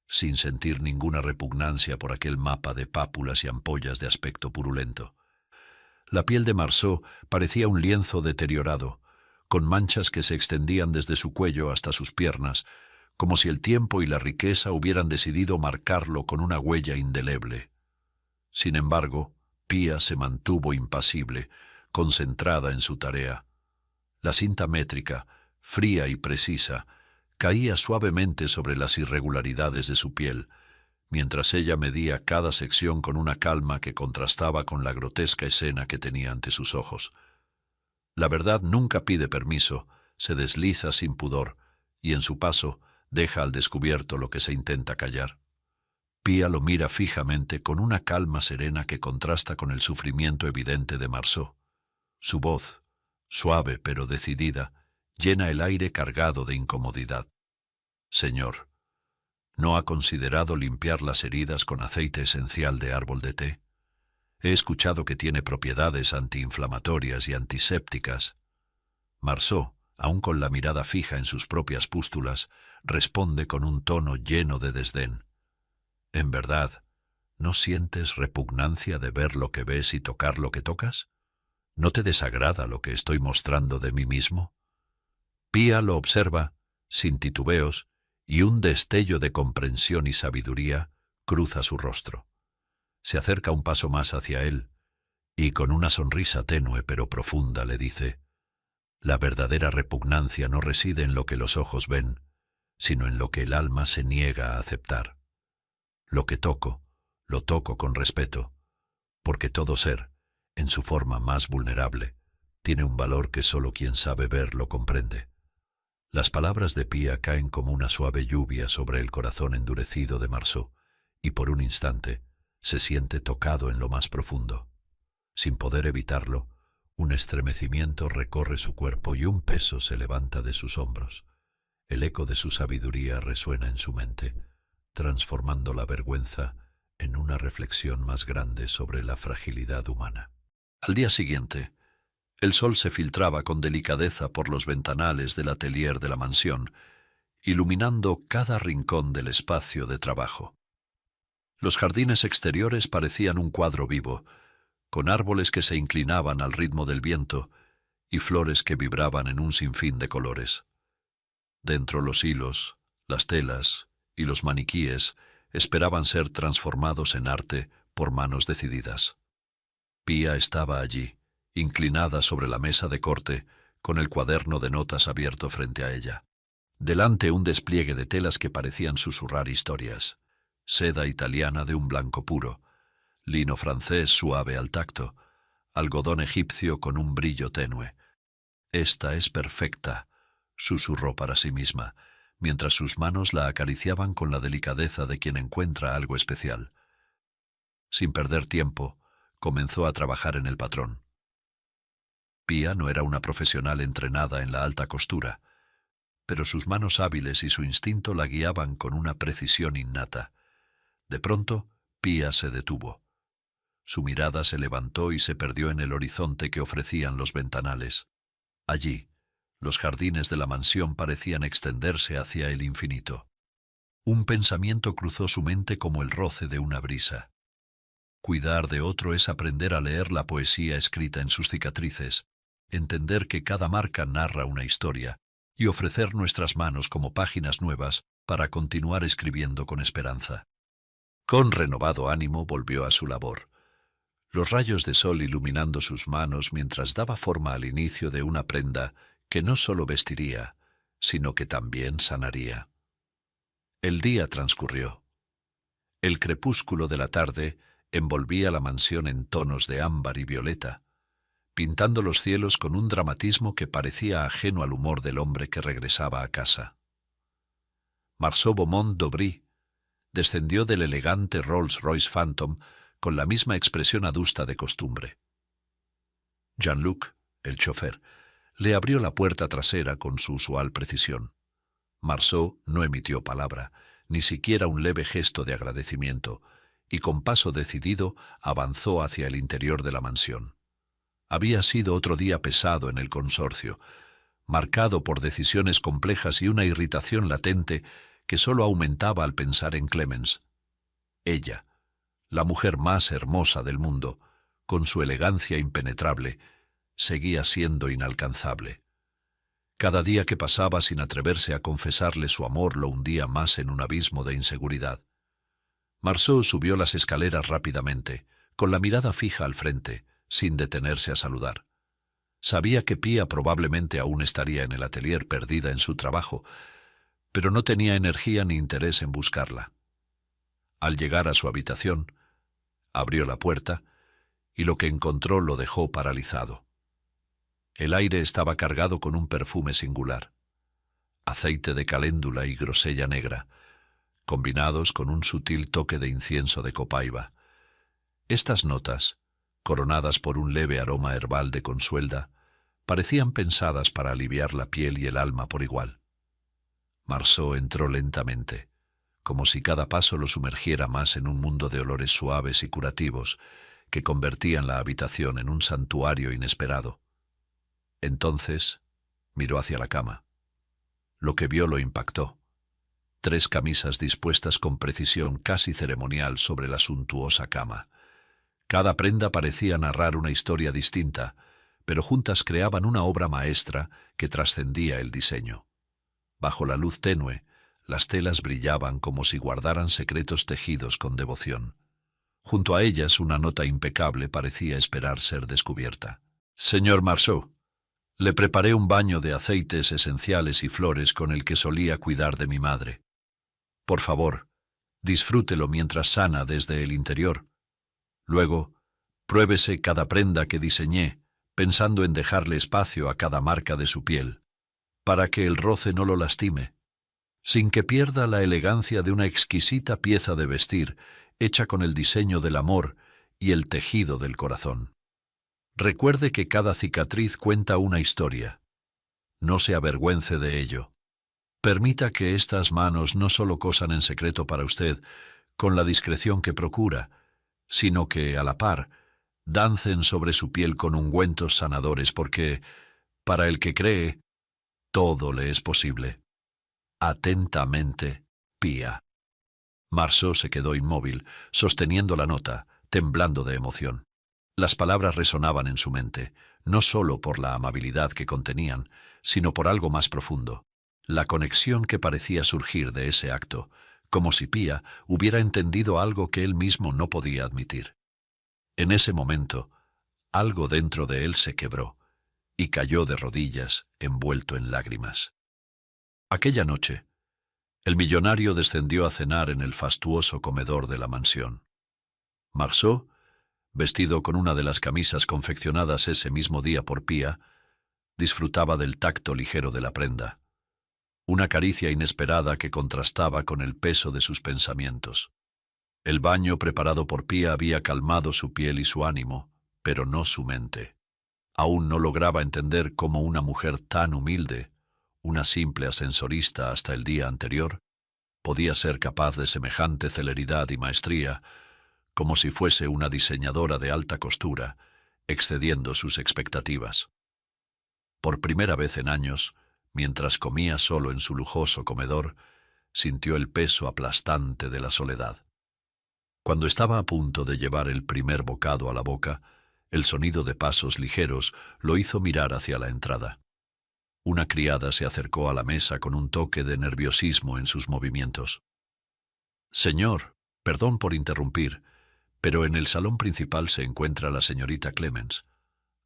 sin sentir ninguna repugnancia por aquel mapa de pápulas y ampollas de aspecto purulento. La piel de Marceau parecía un lienzo deteriorado, con manchas que se extendían desde su cuello hasta sus piernas, como si el tiempo y la riqueza hubieran decidido marcarlo con una huella indeleble. Sin embargo, Pía se mantuvo impasible, concentrada en su tarea. La cinta métrica, fría y precisa, caía suavemente sobre las irregularidades de su piel, mientras ella medía cada sección con una calma que contrastaba con la grotesca escena que tenía ante sus ojos. La verdad nunca pide permiso, se desliza sin pudor, y en su paso deja al descubierto lo que se intenta callar. Pía lo mira fijamente con una calma serena que contrasta con el sufrimiento evidente de Marceau. Su voz, suave pero decidida, llena el aire cargado de incomodidad. Señor, ¿no ha considerado limpiar las heridas con aceite esencial de árbol de té? He escuchado que tiene propiedades antiinflamatorias y antisépticas. Marceau, aun con la mirada fija en sus propias pústulas, responde con un tono lleno de desdén. En verdad, ¿no sientes repugnancia de ver lo que ves y tocar lo que tocas? ¿No te desagrada lo que estoy mostrando de mí mismo? Pía lo observa, sin titubeos, y un destello de comprensión y sabiduría cruza su rostro. Se acerca un paso más hacia él, y con una sonrisa tenue pero profunda le dice, la verdadera repugnancia no reside en lo que los ojos ven, sino en lo que el alma se niega a aceptar. Lo que toco, lo toco con respeto, porque todo ser, en su forma más vulnerable, tiene un valor que solo quien sabe ver lo comprende. Las palabras de Pía caen como una suave lluvia sobre el corazón endurecido de Marceau, y por un instante se siente tocado en lo más profundo. Sin poder evitarlo, un estremecimiento recorre su cuerpo y un peso se levanta de sus hombros. El eco de su sabiduría resuena en su mente, transformando la vergüenza en una reflexión más grande sobre la fragilidad humana. Al día siguiente, el sol se filtraba con delicadeza por los ventanales del atelier de la mansión, iluminando cada rincón del espacio de trabajo. Los jardines exteriores parecían un cuadro vivo, con árboles que se inclinaban al ritmo del viento y flores que vibraban en un sinfín de colores. Dentro los hilos, las telas y los maniquíes esperaban ser transformados en arte por manos decididas. Pía estaba allí, inclinada sobre la mesa de corte, con el cuaderno de notas abierto frente a ella. Delante un despliegue de telas que parecían susurrar historias. Seda italiana de un blanco puro, lino francés suave al tacto, algodón egipcio con un brillo tenue. «Esta es perfecta», susurró para sí misma, mientras sus manos la acariciaban con la delicadeza de quien encuentra algo especial. Sin perder tiempo, comenzó a trabajar en el patrón. Pía no era una profesional entrenada en la alta costura, pero sus manos hábiles y su instinto la guiaban con una precisión innata. De pronto, Pía se detuvo. Su mirada se levantó y se perdió en el horizonte que ofrecían los ventanales. Allí, los jardines de la mansión parecían extenderse hacia el infinito. Un pensamiento cruzó su mente como el roce de una brisa. Cuidar de otro es aprender a leer la poesía escrita en sus cicatrices, entender que cada marca narra una historia y ofrecer nuestras manos como páginas nuevas para continuar escribiendo con esperanza. Con renovado ánimo volvió a su labor. Los rayos de sol iluminando sus manos mientras daba forma al inicio de una prenda que no solo vestiría, sino que también sanaría. El día transcurrió. El crepúsculo de la tarde envolvía la mansión en tonos de ámbar y violeta, pintando los cielos con un dramatismo que parecía ajeno al humor del hombre que regresaba a casa. Marceau Beaumont d'Aubry descendió del elegante Rolls-Royce Phantom con la misma expresión adusta de costumbre. Jean-Luc, el chofer, le abrió la puerta trasera con su usual precisión. Marceau no emitió palabra, ni siquiera un leve gesto de agradecimiento, y con paso decidido avanzó hacia el interior de la mansión. Había sido otro día pesado en el consorcio, marcado por decisiones complejas y una irritación latente que solo aumentaba al pensar en Clemence. Ella, la mujer más hermosa del mundo, con su elegancia impenetrable, seguía siendo inalcanzable. Cada día que pasaba sin atreverse a confesarle su amor lo hundía más en un abismo de inseguridad. Marceau subió las escaleras rápidamente, con la mirada fija al frente, sin detenerse a saludar. Sabía que Pia probablemente aún estaría en el atelier perdida en su trabajo, pero no tenía energía ni interés en buscarla. Al llegar a su habitación, abrió la puerta y lo que encontró lo dejó paralizado. El aire estaba cargado con un perfume singular, aceite de caléndula y grosella negra, combinados con un sutil toque de incienso de copaiba. Estas notas, coronadas por un leve aroma herbal de consuelda, parecían pensadas para aliviar la piel y el alma por igual. Marceau entró lentamente, como si cada paso lo sumergiera más en un mundo de olores suaves y curativos que convertían la habitación en un santuario inesperado. Entonces miró hacia la cama. Lo que vio lo impactó. 3 camisas dispuestas con precisión casi ceremonial sobre la suntuosa cama. Cada prenda parecía narrar una historia distinta, pero juntas creaban una obra maestra que trascendía el diseño. Bajo la luz tenue, las telas brillaban como si guardaran secretos tejidos con devoción. Junto a ellas una nota impecable parecía esperar ser descubierta. «Señor Marceau, le preparé un baño de aceites esenciales y flores con el que solía cuidar de mi madre. Por favor, disfrútelo mientras sana desde el interior. Luego, pruébese cada prenda que diseñé, pensando en dejarle espacio a cada marca de su piel, para que el roce no lo lastime, sin que pierda la elegancia de una exquisita pieza de vestir hecha con el diseño del amor y el tejido del corazón. Recuerde que cada cicatriz cuenta una historia. No se avergüence de ello. Permita que estas manos no solo cosan en secreto para usted, con la discreción que procura, sino que, a la par, dancen sobre su piel con ungüentos sanadores, porque, para el que cree, todo le es posible. Atentamente, Pia». Marceau se quedó inmóvil, sosteniendo la nota, temblando de emoción. Las palabras resonaban en su mente, no solo por la amabilidad que contenían, sino por algo más profundo, la conexión que parecía surgir de ese acto, como si Pia hubiera entendido algo que él mismo no podía admitir. En ese momento, algo dentro de él se quebró y cayó de rodillas, envuelto en lágrimas. Aquella noche, el millonario descendió a cenar en el fastuoso comedor de la mansión. Marceau, vestido con una de las camisas confeccionadas ese mismo día por Pia, disfrutaba del tacto ligero de la prenda, una caricia inesperada que contrastaba con el peso de sus pensamientos. El baño preparado por Pia había calmado su piel y su ánimo, pero no su mente. Aún no lograba entender cómo una mujer tan humilde, una simple ascensorista hasta el día anterior, podía ser capaz de semejante celeridad y maestría, como si fuese una diseñadora de alta costura, excediendo sus expectativas. Por primera vez en años, mientras comía solo en su lujoso comedor, sintió el peso aplastante de la soledad. Cuando estaba a punto de llevar el primer bocado a la boca, el sonido de pasos ligeros lo hizo mirar hacia la entrada. Una criada se acercó a la mesa con un toque de nerviosismo en sus movimientos. «Señor, perdón por interrumpir, pero en el salón principal se encuentra la señorita Clemence.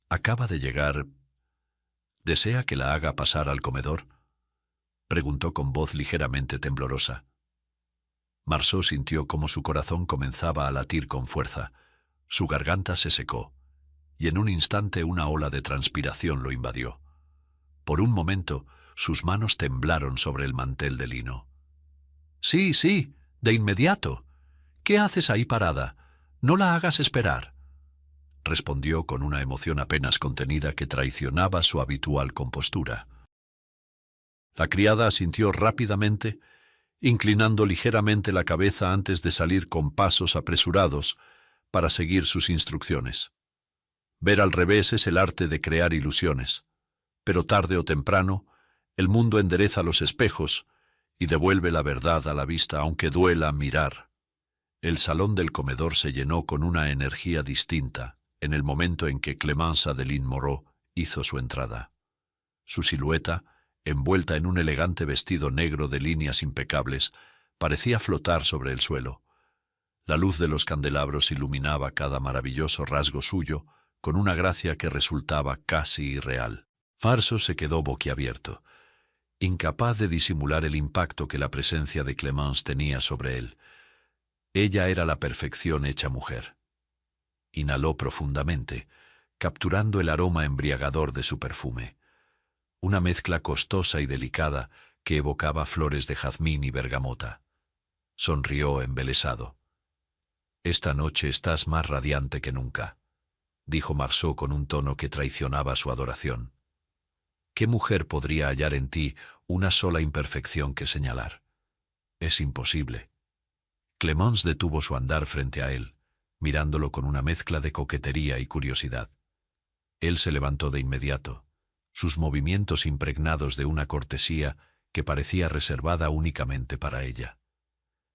Acaba de llegar. ¿Desea que la haga pasar al comedor?», preguntó con voz ligeramente temblorosa. Marceau sintió como su corazón comenzaba a latir con fuerza, su garganta se secó, y en un instante una ola de transpiración lo invadió. Por un momento, sus manos temblaron sobre el mantel de lino. Sí, sí, de inmediato. ¿Qué haces ahí parada? No la hagas esperar, respondió con una emoción apenas contenida que traicionaba su habitual compostura. La criada asintió rápidamente, inclinando ligeramente la cabeza antes de salir con pasos apresurados para seguir sus instrucciones. Ver al revés es el arte de crear ilusiones, pero tarde o temprano, el mundo endereza los espejos y devuelve la verdad a la vista, aunque duela mirar. El salón del comedor se llenó con una energía distinta en el momento en que Clémence Adeline Moreau hizo su entrada. Su silueta, envuelta en un elegante vestido negro de líneas impecables, parecía flotar sobre el suelo. La luz de los candelabros iluminaba cada maravilloso rasgo suyo con una gracia que resultaba casi irreal. Marceau se quedó boquiabierto, incapaz de disimular el impacto que la presencia de Clémence tenía sobre él. Ella era la perfección hecha mujer. Inhaló profundamente, capturando el aroma embriagador de su perfume, una mezcla costosa y delicada que evocaba flores de jazmín y bergamota. Sonrió embelesado. «Esta noche estás más radiante que nunca», dijo Marceau con un tono que traicionaba su adoración. «¿Qué mujer podría hallar en ti una sola imperfección que señalar? Es imposible». Clémence detuvo su andar frente a él, mirándolo con una mezcla de coquetería y curiosidad. Él se levantó de inmediato, sus movimientos impregnados de una cortesía que parecía reservada únicamente para ella.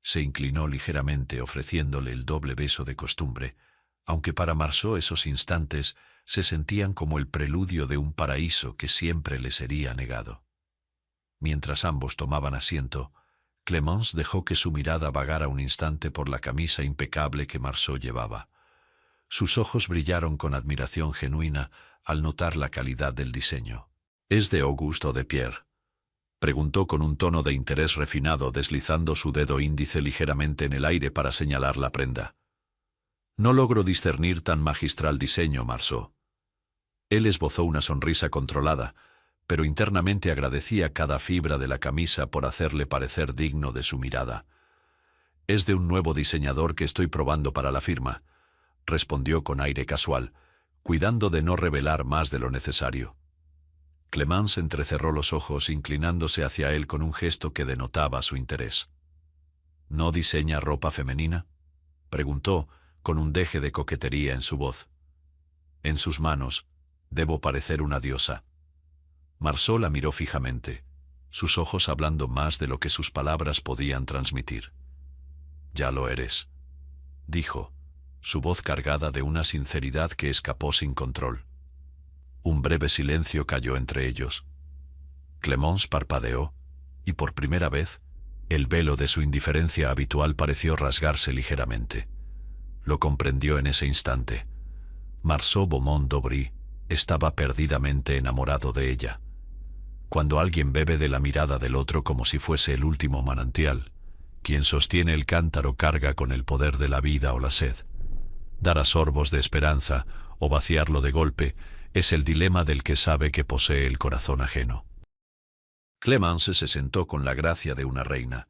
Se inclinó ligeramente ofreciéndole el doble beso de costumbre, aunque para Marceau esos instantes se sentían como el preludio de un paraíso que siempre le sería negado. Mientras ambos tomaban asiento, Clémence dejó que su mirada vagara un instante por la camisa impecable que Marceau llevaba. Sus ojos brillaron con admiración genuina al notar la calidad del diseño. «¿Es de Auguste o de Pierre?», preguntó con un tono de interés refinado, deslizando su dedo índice ligeramente en el aire para señalar la prenda. «No logro discernir tan magistral diseño, Marceau». Él esbozó una sonrisa controlada, pero internamente agradecía cada fibra de la camisa por hacerle parecer digno de su mirada. «Es de un nuevo diseñador que estoy probando para la firma», respondió con aire casual, cuidando de no revelar más de lo necesario. Clémence entrecerró los ojos, inclinándose hacia él con un gesto que denotaba su interés. «¿No diseña ropa femenina?», preguntó, con un deje de coquetería en su voz. «En sus manos, debo parecer una diosa». Marceau la miró fijamente, sus ojos hablando más de lo que sus palabras podían transmitir. «Ya lo eres», dijo, su voz cargada de una sinceridad que escapó sin control. Un breve silencio cayó entre ellos. Clémence parpadeó, y por primera vez, el velo de su indiferencia habitual pareció rasgarse ligeramente. Lo comprendió en ese instante. Marceau Beaumont-d'Aubry estaba perdidamente enamorado de ella. Cuando alguien bebe de la mirada del otro como si fuese el último manantial, quien sostiene el cántaro carga con el poder de la vida o la sed. Dar a sorbos de esperanza o vaciarlo de golpe es el dilema del que sabe que posee el corazón ajeno. Clémence se sentó con la gracia de una reina,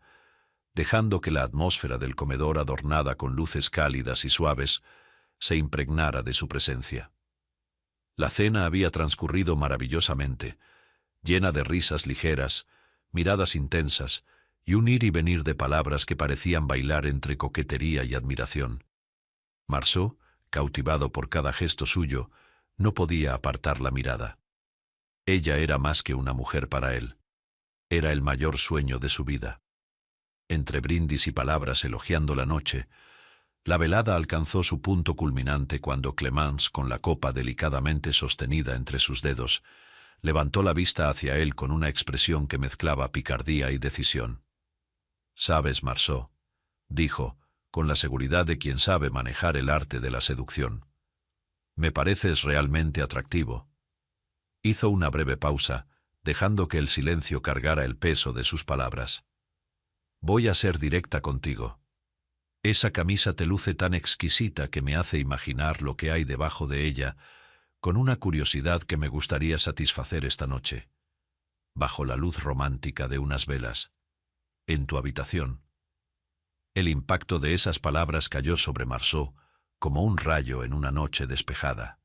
dejando que la atmósfera del comedor, adornada con luces cálidas y suaves, se impregnara de su presencia. La cena había transcurrido maravillosamente, llena de risas ligeras, miradas intensas y un ir y venir de palabras que parecían bailar entre coquetería y admiración. Marceau, cautivado por cada gesto suyo, no podía apartar la mirada. Ella era más que una mujer para él. Era el mayor sueño de su vida. Entre brindis y palabras elogiando la noche, la velada alcanzó su punto culminante cuando Clémence, con la copa delicadamente sostenida entre sus dedos, levantó la vista hacia él con una expresión que mezclaba picardía y decisión. «Sabes, Marceau», dijo, con la seguridad de quien sabe manejar el arte de la seducción, «me pareces realmente atractivo». Hizo una breve pausa, dejando que el silencio cargara el peso de sus palabras. «Voy a ser directa contigo. Esa camisa te luce tan exquisita que me hace imaginar lo que hay debajo de ella, con una curiosidad que me gustaría satisfacer esta noche, bajo la luz romántica de unas velas, en tu habitación, El impacto de esas palabras cayó sobre Marceau como un rayo en una noche despejada.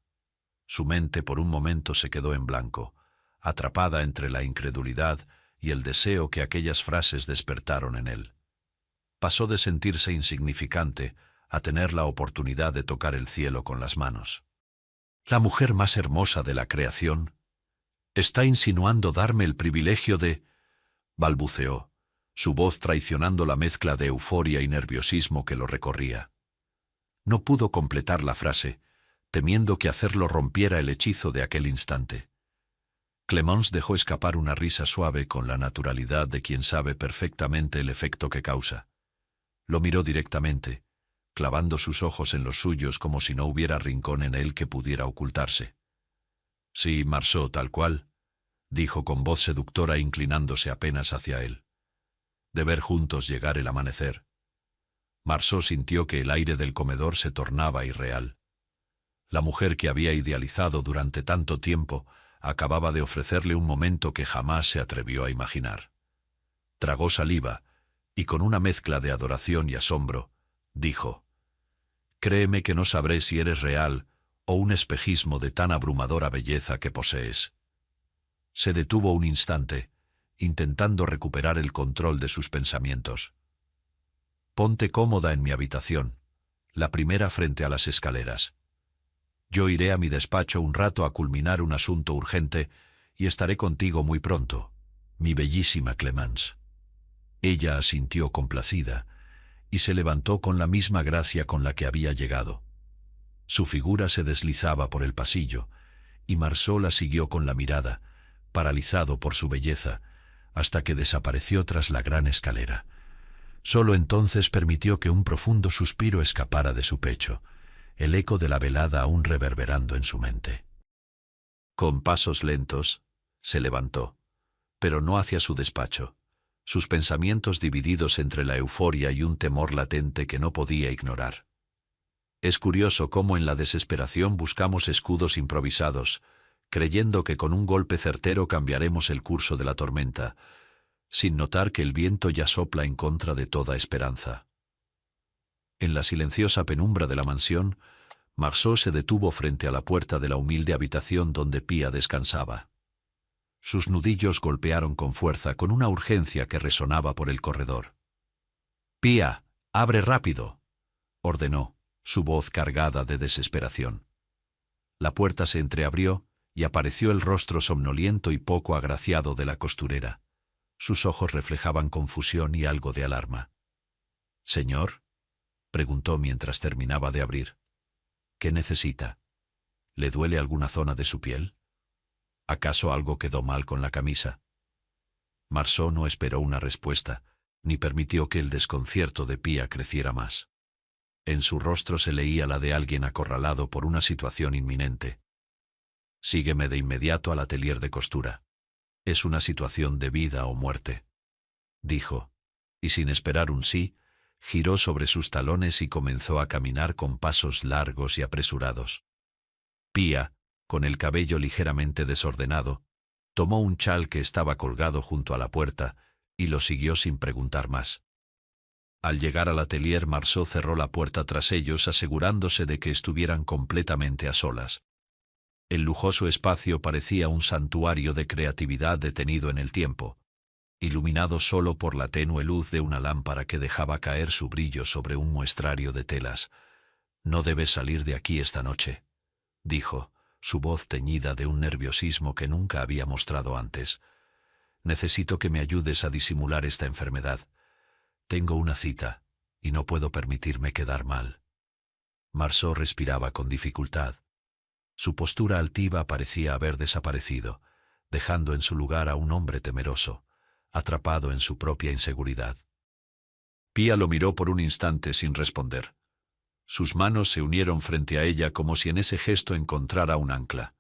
Su mente por un momento se quedó en blanco, atrapada entre la incredulidad y el deseo que aquellas frases despertaron en él. Pasó de sentirse insignificante a tener la oportunidad de tocar el cielo con las manos. La mujer más hermosa de la creación está insinuando darme el privilegio de... balbuceó, su voz traicionando la mezcla de euforia y nerviosismo que lo recorría. No pudo completar la frase, temiendo que hacerlo rompiera el hechizo de aquel instante. Clemence dejó escapar una risa suave con la naturalidad de quien sabe perfectamente el efecto que causa. Lo miró directamente, clavando sus ojos en los suyos como si no hubiera rincón en él que pudiera ocultarse. «Sí, Marceau, tal cual», dijo con voz seductora inclinándose apenas hacia él. «De ver juntos llegar el amanecer». Marceau sintió que el aire del comedor se tornaba irreal. La mujer que había idealizado durante tanto tiempo acababa de ofrecerle un momento que jamás se atrevió a imaginar. Tragó saliva y con una mezcla de adoración y asombro, dijo: «Créeme que no sabré si eres real o un espejismo de tan abrumadora belleza que posees». Se detuvo un instante, intentando recuperar el control de sus pensamientos. «Ponte cómoda en mi habitación, la primera frente a las escaleras. Yo iré a mi despacho un rato a culminar un asunto urgente y estaré contigo muy pronto, mi bellísima Clemence». Ella asintió complacida y se levantó con la misma gracia con la que había llegado. Su figura se deslizaba por el pasillo y Marceau la siguió con la mirada, paralizado por su belleza, hasta que desapareció tras la gran escalera. Solo entonces permitió que un profundo suspiro escapara de su pecho, el eco de la velada aún reverberando en su mente. Con pasos lentos, se levantó, pero no hacia su despacho, sus pensamientos divididos entre la euforia y un temor latente que no podía ignorar. Es curioso cómo en la desesperación buscamos escudos improvisados, creyendo que con un golpe certero cambiaremos el curso de la tormenta, sin notar que el viento ya sopla en contra de toda esperanza. En la silenciosa penumbra de la mansión, Marceau se detuvo frente a la puerta de la humilde habitación donde Pía descansaba. Sus nudillos golpearon con fuerza, con una urgencia que resonaba por el corredor. «Pía, abre rápido», ordenó, su voz cargada de desesperación. La puerta se entreabrió y apareció el rostro somnoliento y poco agraciado de la costurera. Sus ojos reflejaban confusión y algo de alarma. «Señor», preguntó mientras terminaba de abrir. «¿Qué necesita? ¿Le duele alguna zona de su piel? ¿Acaso algo quedó mal con la camisa?» Marceau no esperó una respuesta, ni permitió que el desconcierto de Pía creciera más. En su rostro se leía la de alguien acorralado por una situación inminente. «Sígueme de inmediato al atelier de costura. Es una situación de vida o muerte», dijo, y sin esperar un sí, giró sobre sus talones y comenzó a caminar con pasos largos y apresurados. Pía, con el cabello ligeramente desordenado, tomó un chal que estaba colgado junto a la puerta y lo siguió sin preguntar más. Al llegar al atelier, Marceau cerró la puerta tras ellos, asegurándose de que estuvieran completamente a solas. El lujoso espacio parecía un santuario de creatividad detenido en el tiempo, iluminado solo por la tenue luz de una lámpara que dejaba caer su brillo sobre un muestrario de telas. «No debes salir de aquí esta noche», dijo, su voz teñida de un nerviosismo que nunca había mostrado antes. «Necesito que me ayudes a disimular esta enfermedad. Tengo una cita y no puedo permitirme quedar mal». Marceau respiraba con dificultad. Su postura altiva parecía haber desaparecido, dejando en su lugar a un hombre temeroso, atrapado en su propia inseguridad. Pía lo miró por un instante sin responder. Sus manos se unieron frente a ella como si en ese gesto encontrara un ancla.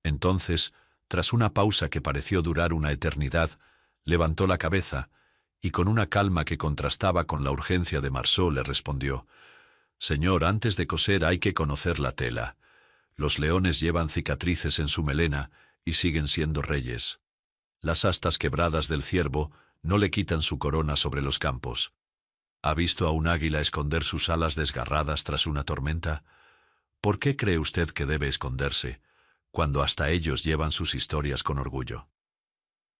Entonces, tras una pausa que pareció durar una eternidad, levantó la cabeza y con una calma que contrastaba con la urgencia de Marceau le respondió: «Señor, antes de coser hay que conocer la tela. Los leones llevan cicatrices en su melena y siguen siendo reyes. Las astas quebradas del ciervo no le quitan su corona sobre los campos. ¿Ha visto a un águila esconder sus alas desgarradas tras una tormenta? ¿Por qué cree usted que debe esconderse, cuando hasta ellos llevan sus historias con orgullo?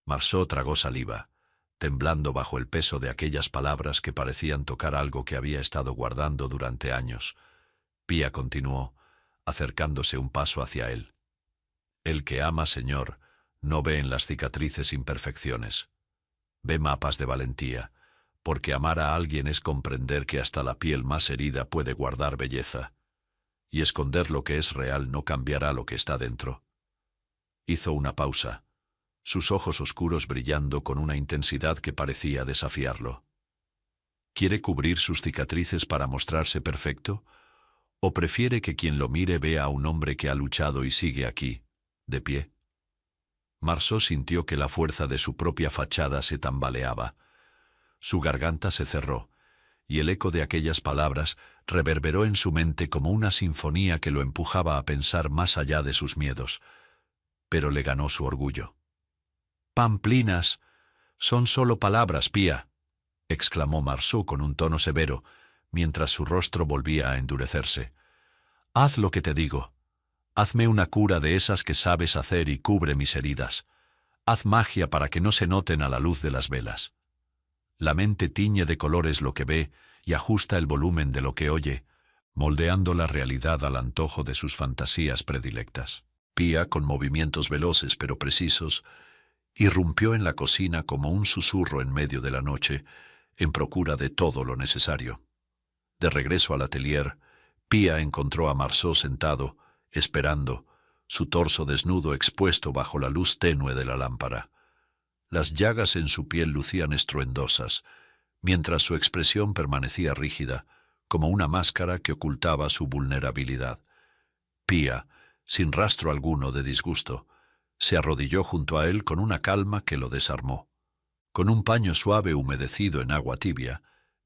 Marceau tragó saliva, temblando bajo el peso de aquellas palabras que parecían tocar algo que había estado guardando durante años. Pía continuó, acercándose un paso hacia él. El que ama, señor, no ve en las cicatrices imperfecciones. Ve mapas de valentía, porque amar a alguien es comprender que hasta la piel más herida puede guardar belleza, y esconder lo que es real no cambiará lo que está dentro. Hizo una pausa, sus ojos oscuros brillando con una intensidad que parecía desafiarlo. ¿Quiere cubrir sus cicatrices para mostrarse perfecto? ¿O prefiere que quien lo mire vea a un hombre que ha luchado y sigue aquí, de pie? Marceau sintió que la fuerza de su propia fachada se tambaleaba. Su garganta se cerró, y el eco de aquellas palabras reverberó en su mente como una sinfonía que lo empujaba a pensar más allá de sus miedos. Pero le ganó su orgullo. «Pamplinas, son solo palabras, Pía», exclamó Marceau con un tono severo, mientras su rostro volvía a endurecerse. «Haz lo que te digo. Hazme una cura de esas que sabes hacer y cubre mis heridas. Haz magia para que no se noten a la luz de las velas. La mente tiñe de colores lo que ve y ajusta el volumen de lo que oye, moldeando la realidad al antojo de sus fantasías predilectas». Pía, con movimientos veloces pero precisos, irrumpió en la cocina como un susurro en medio de la noche, en procura de todo lo necesario. De regreso al atelier, Pía encontró a Marceau sentado, esperando, su torso desnudo expuesto bajo la luz tenue de la lámpara. Las llagas en su piel lucían estruendosas, mientras su expresión permanecía rígida, como una máscara que ocultaba su vulnerabilidad. Pía, sin rastro alguno de disgusto, se arrodilló junto a él con una calma que lo desarmó. Con un paño suave humedecido en agua tibia,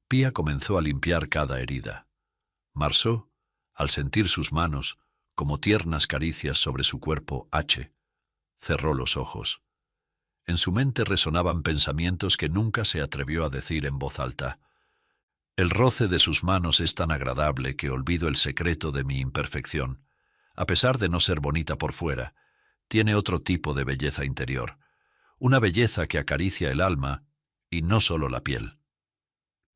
Pía comenzó a limpiar cada herida. Marceau, al sentir sus manos, como tiernas caricias sobre su cuerpo cerró los ojos. En su mente resonaban pensamientos que nunca se atrevió a decir en voz alta. El roce de sus manos es tan agradable que olvido el secreto de mi imperfección. A pesar de no ser bonita por fuera, tiene otro tipo de belleza interior, una belleza que acaricia el alma y no solo la piel.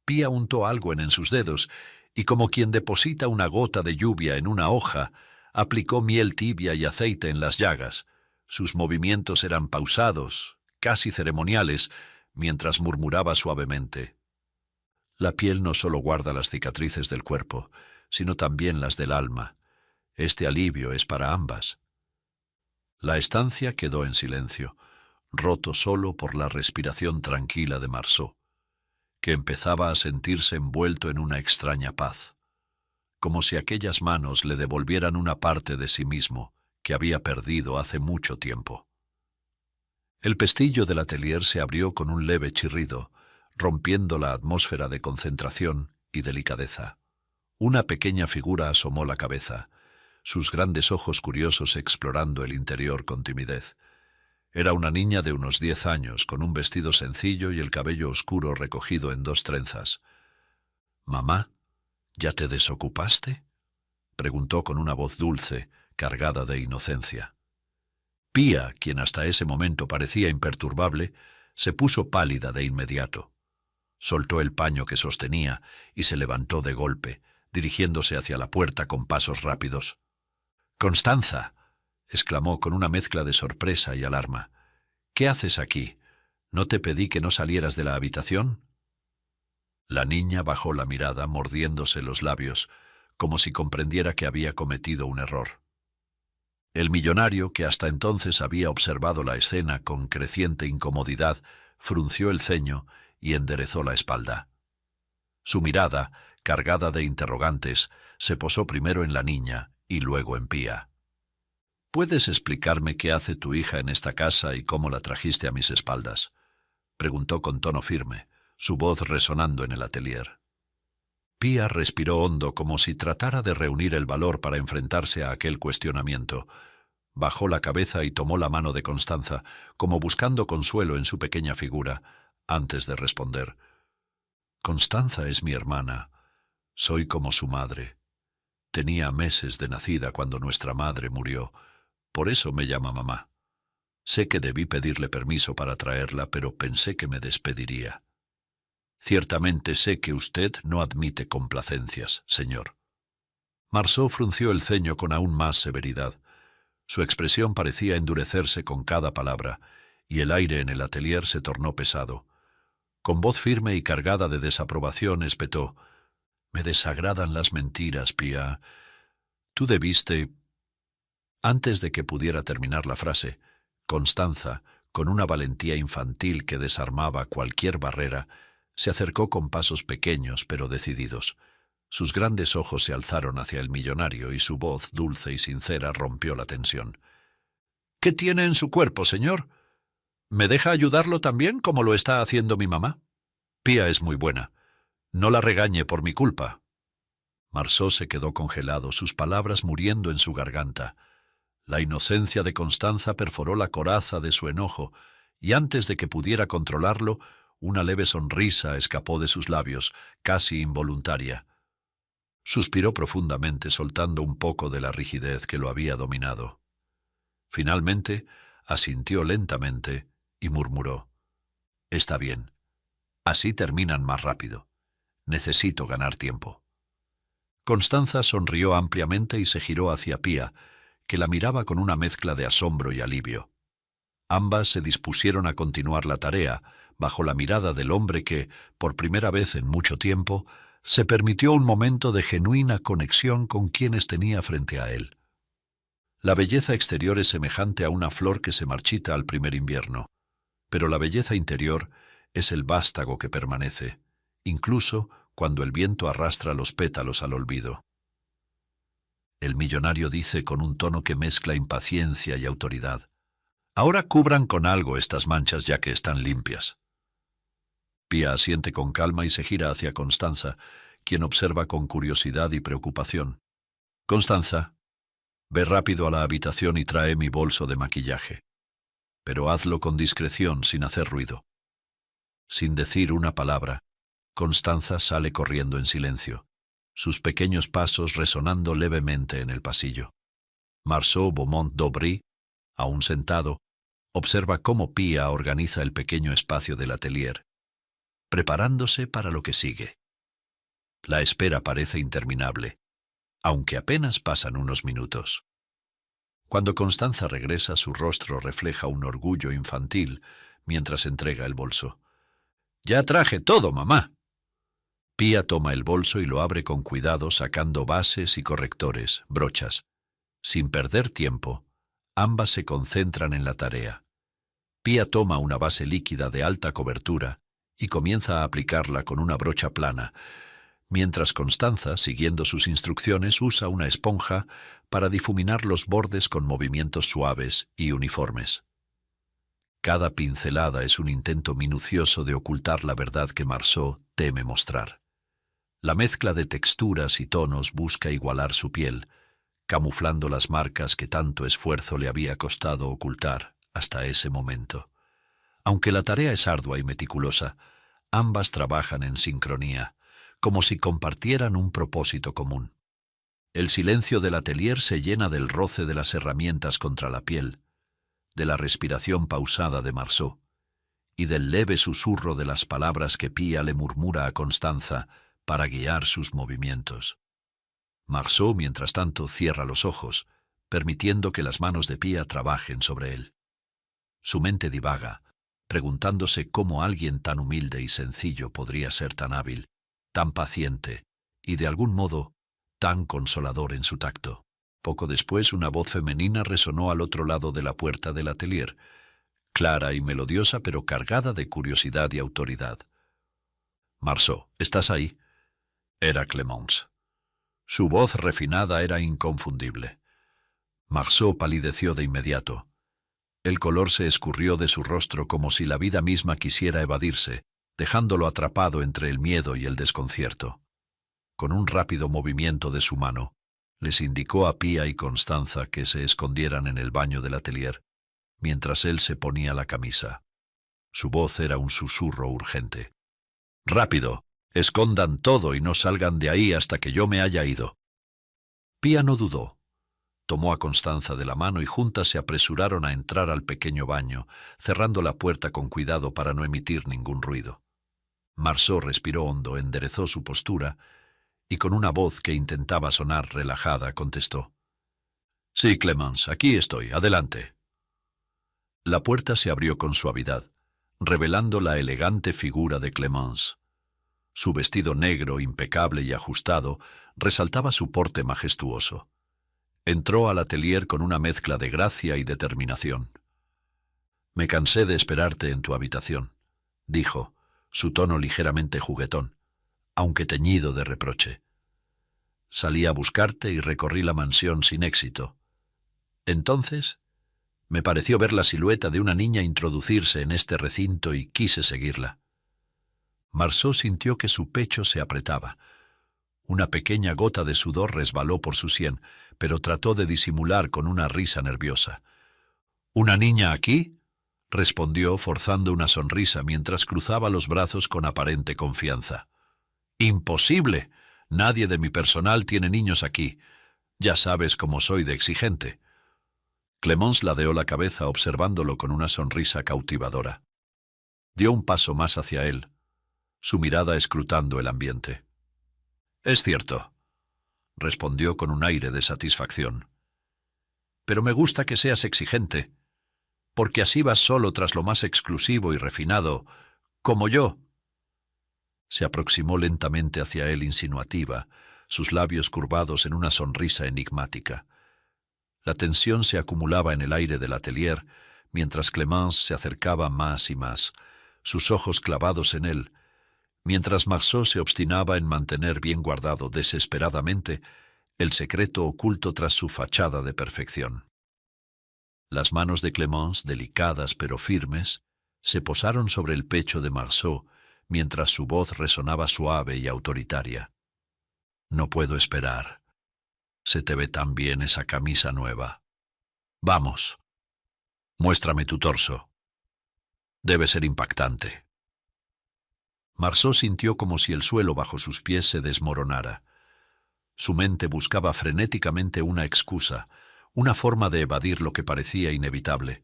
Pía untó algo en sus dedos y, como quien deposita una gota de lluvia en una hoja, aplicó miel tibia y aceite en las llagas. Sus movimientos eran pausados, casi ceremoniales, mientras murmuraba suavemente. La piel no solo guarda las cicatrices del cuerpo, sino también las del alma. Este alivio es para ambas. La estancia quedó en silencio, roto solo por la respiración tranquila de Marceau, que empezaba a sentirse envuelto en una extraña paz, como si aquellas manos le devolvieran una parte de sí mismo que había perdido hace mucho tiempo. El pestillo del atelier se abrió con un leve chirrido, rompiendo la atmósfera de concentración y delicadeza. Una pequeña figura asomó la cabeza, sus grandes ojos curiosos explorando el interior con timidez. Era una niña de unos 10 años, con un vestido sencillo y el cabello oscuro recogido en 2 trenzas. «Mamá, ¿ya te desocupaste?», preguntó con una voz dulce, cargada de inocencia. Pía, quien hasta ese momento parecía imperturbable, se puso pálida de inmediato. Soltó el paño que sostenía y se levantó de golpe, dirigiéndose hacia la puerta con pasos rápidos. «Constanza», exclamó con una mezcla de sorpresa y alarma. «¿Qué haces aquí? ¿No te pedí que no salieras de la habitación?». La niña bajó la mirada, mordiéndose los labios, como si comprendiera que había cometido un error. El millonario, que hasta entonces había observado la escena con creciente incomodidad, frunció el ceño y enderezó la espalda. Su mirada, cargada de interrogantes, se posó primero en la niña y luego en Pía. «¿Puedes explicarme qué hace tu hija en esta casa y cómo la trajiste a mis espaldas?», preguntó con tono firme, su voz resonando en el atelier. Pía respiró hondo como si tratara de reunir el valor para enfrentarse a aquel cuestionamiento. Bajó la cabeza y tomó la mano de Constanza, como buscando consuelo en su pequeña figura, antes de responder. Constanza es mi hermana. Soy como su madre. Tenía meses de nacida cuando nuestra madre murió. Por eso me llama mamá. Sé que debí pedirle permiso para traerla, pero pensé que me despediría. Ciertamente sé que usted no admite complacencias, señor. Marceau frunció el ceño con aún más severidad. Su expresión parecía endurecerse con cada palabra, y el aire en el atelier se tornó pesado. Con voz firme y cargada de desaprobación espetó: «Me desagradan las mentiras, Pia. Tú debiste...». Antes de que pudiera terminar la frase, Constanza, con una valentía infantil que desarmaba cualquier barrera, se acercó con pasos pequeños pero decididos. Sus grandes ojos se alzaron hacia el millonario y su voz, dulce y sincera, rompió la tensión. «¿Qué tiene en su cuerpo, señor? ¿Me deja ayudarlo también, como lo está haciendo mi mamá? Pia es muy buena. No la regañe por mi culpa». Marceau se quedó congelado, sus palabras muriendo en su garganta. La inocencia de Constanza perforó la coraza de su enojo, y antes de que pudiera controlarlo, una leve sonrisa escapó de sus labios, casi involuntaria. Suspiró profundamente, soltando un poco de la rigidez que lo había dominado. Finalmente, asintió lentamente y murmuró: «Está bien. Así terminan más rápido. Necesito ganar tiempo». Constanza sonrió ampliamente y se giró hacia Pia, que la miraba con una mezcla de asombro y alivio. Ambas se dispusieron a continuar la tarea, bajo la mirada del hombre que, por primera vez en mucho tiempo, se permitió un momento de genuina conexión con quienes tenía frente a él. La belleza exterior es semejante a una flor que se marchita al primer invierno, pero la belleza interior es el vástago que permanece, incluso cuando el viento arrastra los pétalos al olvido. El millonario dice con un tono que mezcla impaciencia y autoridad: «Ahora cubran con algo estas manchas ya que están limpias». Pia asiente con calma y se gira hacia Constanza, quien observa con curiosidad y preocupación. «Constanza, ve rápido a la habitación y trae mi bolso de maquillaje. Pero hazlo con discreción, sin hacer ruido». Sin decir una palabra, Constanza sale corriendo en silencio, sus pequeños pasos resonando levemente en el pasillo. Marceau Beaumont-d'Aubry, aún sentado, observa cómo Pia organiza el pequeño espacio del atelier, preparándose para lo que sigue. La espera parece interminable, aunque apenas pasan unos minutos. Cuando Constanza regresa, su rostro refleja un orgullo infantil mientras entrega el bolso. «Ya traje todo, mamá». Pia toma el bolso y lo abre con cuidado, sacando bases y correctores, brochas. Sin perder tiempo, ambas se concentran en la tarea. Pia toma una base líquida de alta cobertura y comienza a aplicarla con una brocha plana, mientras Constanza, siguiendo sus instrucciones, usa una esponja para difuminar los bordes con movimientos suaves y uniformes. Cada pincelada es un intento minucioso de ocultar la verdad que Marceau teme mostrar. La mezcla de texturas y tonos busca igualar su piel, camuflando las marcas que tanto esfuerzo le había costado ocultar hasta ese momento. Aunque la tarea es ardua y meticulosa, ambas trabajan en sincronía, como si compartieran un propósito común. El silencio del atelier se llena del roce de las herramientas contra la piel, de la respiración pausada de Marceau y del leve susurro de las palabras que Pia le murmura a Constanza para guiar sus movimientos. Marceau, mientras tanto, cierra los ojos, permitiendo que las manos de Pia trabajen sobre él. Su mente divaga, preguntándose cómo alguien tan humilde y sencillo podría ser tan hábil, tan paciente y, de algún modo, tan consolador en su tacto. Poco después, una voz femenina resonó al otro lado de la puerta del atelier, clara y melodiosa, pero cargada de curiosidad y autoridad. «Marceau, ¿estás ahí?» Era Clemence. Su voz refinada era inconfundible. Marceau palideció de inmediato. El color se escurrió de su rostro como si la vida misma quisiera evadirse, dejándolo atrapado entre el miedo y el desconcierto. Con un rápido movimiento de su mano, les indicó a Pia y Constanza que se escondieran en el baño del atelier, mientras él se ponía la camisa. Su voz era un susurro urgente. «¡Rápido! Escondan todo y no salgan de ahí hasta que yo me haya ido. Pía no dudó. Tomó a Constanza de la mano y juntas se apresuraron a entrar al pequeño baño, cerrando la puerta con cuidado para no emitir ningún ruido. Marceau respiró hondo, enderezó su postura y con una voz que intentaba sonar relajada contestó: «Sí, Clémence, aquí estoy, adelante». La puerta se abrió con suavidad, revelando la elegante figura de Clémence. Su vestido negro, impecable y ajustado, resaltaba su porte majestuoso. Entró al atelier con una mezcla de gracia y determinación. «Me cansé de esperarte en tu habitación», dijo, su tono ligeramente juguetón, aunque teñido de reproche. «Salí a buscarte y recorrí la mansión sin éxito. Entonces me pareció ver la silueta de una niña introducirse en este recinto y quise seguirla». Marceau sintió que su pecho se apretaba. Una pequeña gota de sudor resbaló por su sien, pero trató de disimular con una risa nerviosa. «¿Una niña aquí?», respondió forzando una sonrisa mientras cruzaba los brazos con aparente confianza. «¡Imposible! Nadie de mi personal tiene niños aquí. Ya sabes cómo soy de exigente». Clémence ladeó la cabeza observándolo con una sonrisa cautivadora. Dio un paso más hacia él, su mirada escrutando el ambiente. «Es cierto», respondió con un aire de satisfacción. «Pero me gusta que seas exigente, porque así vas solo tras lo más exclusivo y refinado, como yo». Se aproximó lentamente hacia él insinuativa, sus labios curvados en una sonrisa enigmática. La tensión se acumulaba en el aire del atelier, mientras Clémence se acercaba más y más, sus ojos clavados en él, mientras Marceau se obstinaba en mantener bien guardado desesperadamente el secreto oculto tras su fachada de perfección. Las manos de Clémence, delicadas pero firmes, se posaron sobre el pecho de Marceau, mientras su voz resonaba suave y autoritaria. «No puedo esperar. Se te ve tan bien esa camisa nueva. Vamos, muéstrame tu torso. Debe ser impactante». Marceau sintió como si el suelo bajo sus pies se desmoronara. Su mente buscaba frenéticamente una excusa, una forma de evadir lo que parecía inevitable.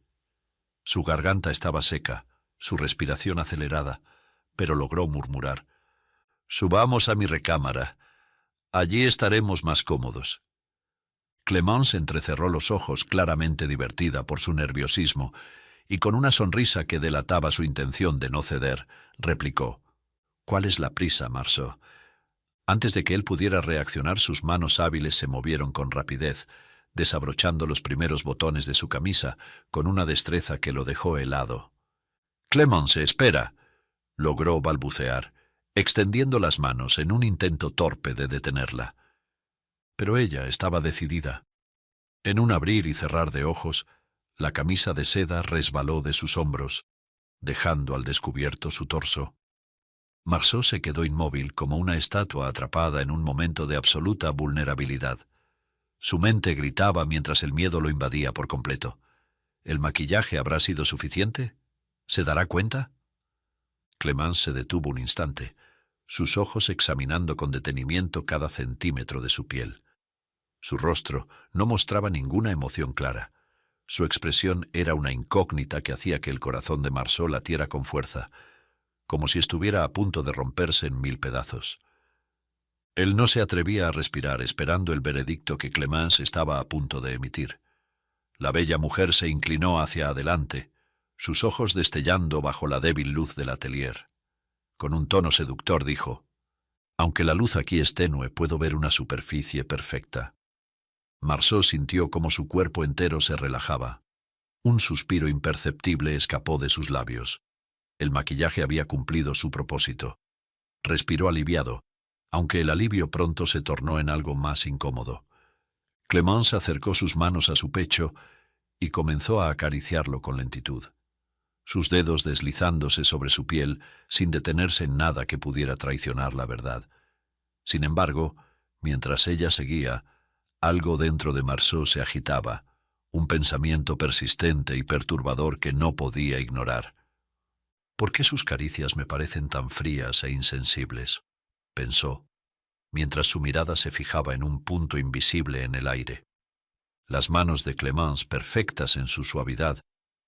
Su garganta estaba seca, su respiración acelerada, pero logró murmurar: «Subamos a mi recámara. Allí estaremos más cómodos». Clémence entrecerró los ojos, claramente divertida por su nerviosismo, y con una sonrisa que delataba su intención de no ceder, replicó: «¿Cuál es la prisa, Marceau?». Antes de que él pudiera reaccionar, sus manos hábiles se movieron con rapidez, desabrochando los primeros botones de su camisa con una destreza que lo dejó helado. «Clémence, espera», logró balbucear, extendiendo las manos en un intento torpe de detenerla. Pero ella estaba decidida. En un abrir y cerrar de ojos, la camisa de seda resbaló de sus hombros, dejando al descubierto su torso. Marceau se quedó inmóvil como una estatua atrapada en un momento de absoluta vulnerabilidad. Su mente gritaba mientras el miedo lo invadía por completo. ¿El maquillaje habrá sido suficiente? ¿Se dará cuenta? Clémence se detuvo un instante, sus ojos examinando con detenimiento cada centímetro de su piel. Su rostro no mostraba ninguna emoción clara. Su expresión era una incógnita que hacía que el corazón de Marceau latiera con fuerza, como si estuviera a punto de romperse en mil pedazos. Él no se atrevía a respirar, esperando el veredicto que Clémence estaba a punto de emitir. La bella mujer se inclinó hacia adelante, sus ojos destellando bajo la débil luz del atelier. Con un tono seductor dijo: «Aunque la luz aquí es tenue, puedo ver una superficie perfecta». Marceau sintió como su cuerpo entero se relajaba. Un suspiro imperceptible escapó de sus labios. El maquillaje había cumplido su propósito. Respiró aliviado, aunque el alivio pronto se tornó en algo más incómodo. Clémence acercó sus manos a su pecho y comenzó a acariciarlo con lentitud, sus dedos deslizándose sobre su piel sin detenerse en nada que pudiera traicionar la verdad. Sin embargo, mientras ella seguía, algo dentro de Marceau se agitaba, un pensamiento persistente y perturbador que no podía ignorar. ¿Por qué sus caricias me parecen tan frías e insensibles? pensó, mientras su mirada se fijaba en un punto invisible en el aire. Las manos de Clémence, perfectas en su suavidad,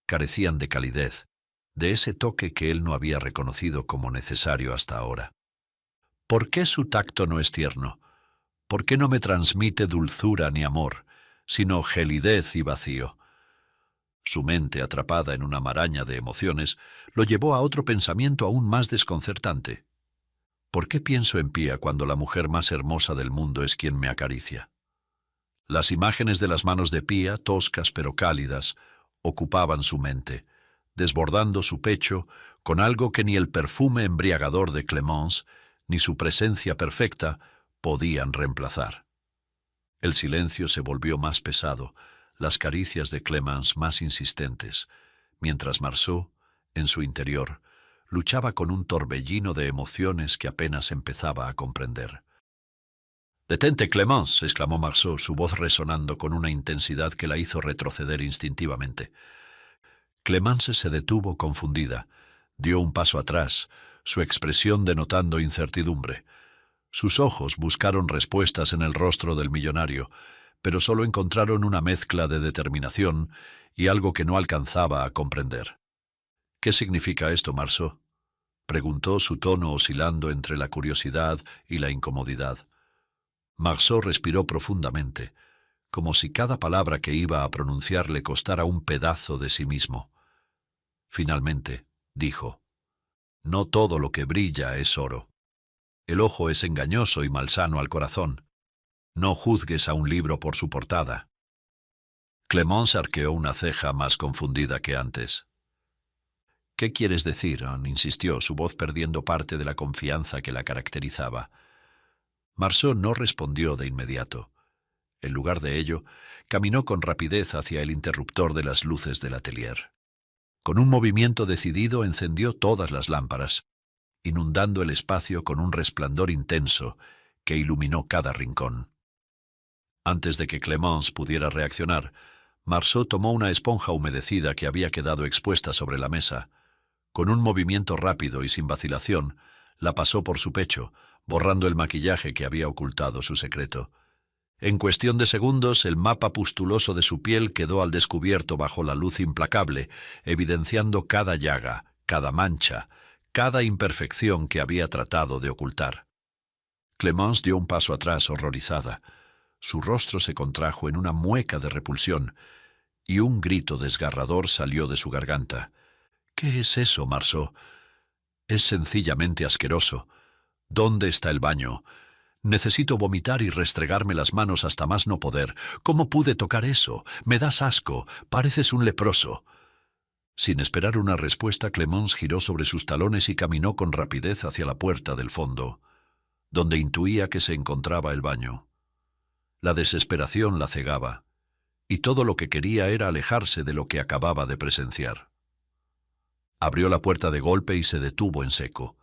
carecían de calidez, de ese toque que él no había reconocido como necesario hasta ahora. ¿Por qué su tacto no es tierno? ¿Por qué no me transmite dulzura ni amor, sino gelidez y vacío? Su mente, atrapada en una maraña de emociones, lo llevó a otro pensamiento aún más desconcertante. ¿Por qué pienso en Pía cuando la mujer más hermosa del mundo es quien me acaricia? Las imágenes de las manos de Pía, toscas pero cálidas, ocupaban su mente, desbordando su pecho con algo que ni el perfume embriagador de Clémence, ni su presencia perfecta, podían reemplazar. El silencio se volvió más pesado, las caricias de Clémence más insistentes, mientras Marceau, en su interior, luchaba con un torbellino de emociones que apenas empezaba a comprender. «¡Detente, Clémence!», exclamó Marceau, su voz resonando con una intensidad que la hizo retroceder instintivamente. Clémence se detuvo confundida, dio un paso atrás, su expresión denotando incertidumbre. Sus ojos buscaron respuestas en el rostro del millonario, pero solo encontraron una mezcla de determinación y algo que no alcanzaba a comprender. «¿Qué significa esto, Marceau?», preguntó, su tono oscilando entre la curiosidad y la incomodidad. Marceau respiró profundamente, como si cada palabra que iba a pronunciar le costara un pedazo de sí mismo. Finalmente, dijo: «No todo lo que brilla es oro. El ojo es engañoso y malsano al corazón. No juzgues a un libro por su portada». Clémence arqueó una ceja más confundida que antes. «¿Qué quieres decir?», insistió, su voz perdiendo parte de la confianza que la caracterizaba. Marceau no respondió de inmediato. En lugar de ello, caminó con rapidez hacia el interruptor de las luces del atelier. Con un movimiento decidido encendió todas las lámparas, inundando el espacio con un resplandor intenso que iluminó cada rincón. Antes de que Clémence pudiera reaccionar, Marceau tomó una esponja humedecida que había quedado expuesta sobre la mesa. Con un movimiento rápido y sin vacilación, la pasó por su pecho, borrando el maquillaje que había ocultado su secreto. En cuestión de segundos, el mapa pustuloso de su piel quedó al descubierto bajo la luz implacable, evidenciando cada llaga, cada mancha, cada imperfección que había tratado de ocultar. Clémence dio un paso atrás, horrorizada. Su rostro se contrajo en una mueca de repulsión, y un grito desgarrador salió de su garganta. «¿Qué es eso, Marceau? Es sencillamente asqueroso. ¿Dónde está el baño? Necesito vomitar y restregarme las manos hasta más no poder. ¿Cómo pude tocar eso? Me das asco. Pareces un leproso». Sin esperar una respuesta, Clémence giró sobre sus talones y caminó con rapidez hacia la puerta del fondo, donde intuía que se encontraba el baño. La desesperación la cegaba, y todo lo que quería era alejarse de lo que acababa de presenciar. Abrió la puerta de golpe y se detuvo en seco.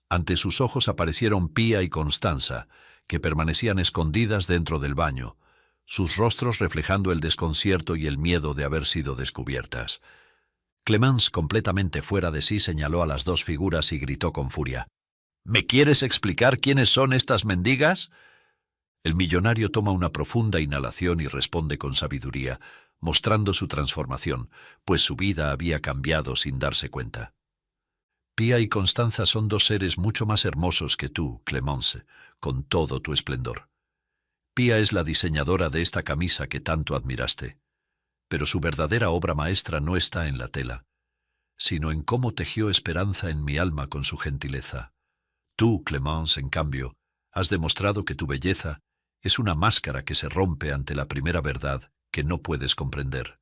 Ante sus ojos aparecieron Pía y Constanza, que permanecían escondidas dentro del baño, sus rostros reflejando el desconcierto y el miedo de haber sido descubiertas. Clémence, completamente fuera de sí, señaló a las dos figuras y gritó con furia: «¿Me quieres explicar quiénes son estas mendigas?». El millonario toma una profunda inhalación y responde con sabiduría, mostrando su transformación, pues su vida había cambiado sin darse cuenta. «Pía y Constanza son dos seres mucho más hermosos que tú, Clémence, con todo tu esplendor. Pía es la diseñadora de esta camisa que tanto admiraste, pero su verdadera obra maestra no está en la tela, sino en cómo tejió esperanza en mi alma con su gentileza. Tú, Clémence, en cambio, has demostrado que tu belleza es una máscara que se rompe ante la primera verdad que no puedes comprender.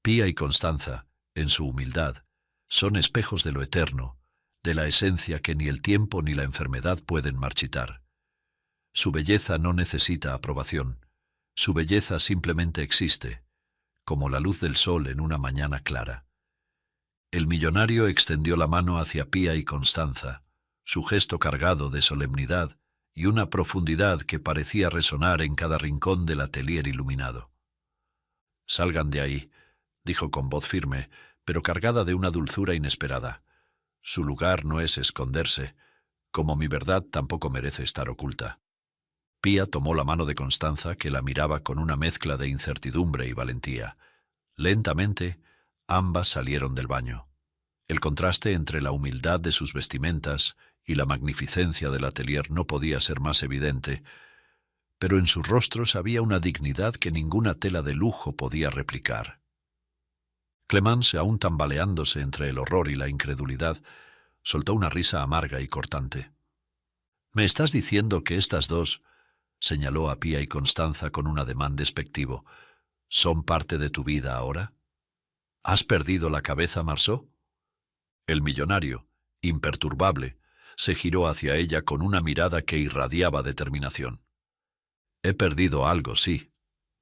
Pía y Constanza, en su humildad, son espejos de lo eterno, de la esencia que ni el tiempo ni la enfermedad pueden marchitar. Su belleza no necesita aprobación, su belleza simplemente existe, como la luz del sol en una mañana clara». El millonario extendió la mano hacia Pía y Constanza, su gesto cargado de solemnidad y una profundidad que parecía resonar en cada rincón del atelier iluminado. «Salgan de ahí», dijo con voz firme, pero cargada de una dulzura inesperada. «Su lugar no es esconderse. como mi verdad tampoco merece estar oculta. Pía tomó la mano de Constanza, que la miraba con una mezcla de incertidumbre y valentía. Lentamente, ambas salieron del baño. El contraste entre la humildad de sus vestimentas y la magnificencia del atelier no podía ser más evidente, pero en sus rostros había una dignidad que ninguna tela de lujo podía replicar. Clemence, aún tambaleándose entre el horror y la incredulidad, soltó una risa amarga y cortante. «¿Me estás diciendo que estas dos», señaló a Pía y Constanza con un ademán despectivo, «son parte de tu vida ahora? ¿Has perdido la cabeza, Marceau?» El millonario, imperturbable, se giró hacia ella con una mirada que irradiaba determinación. «He perdido algo, sí»,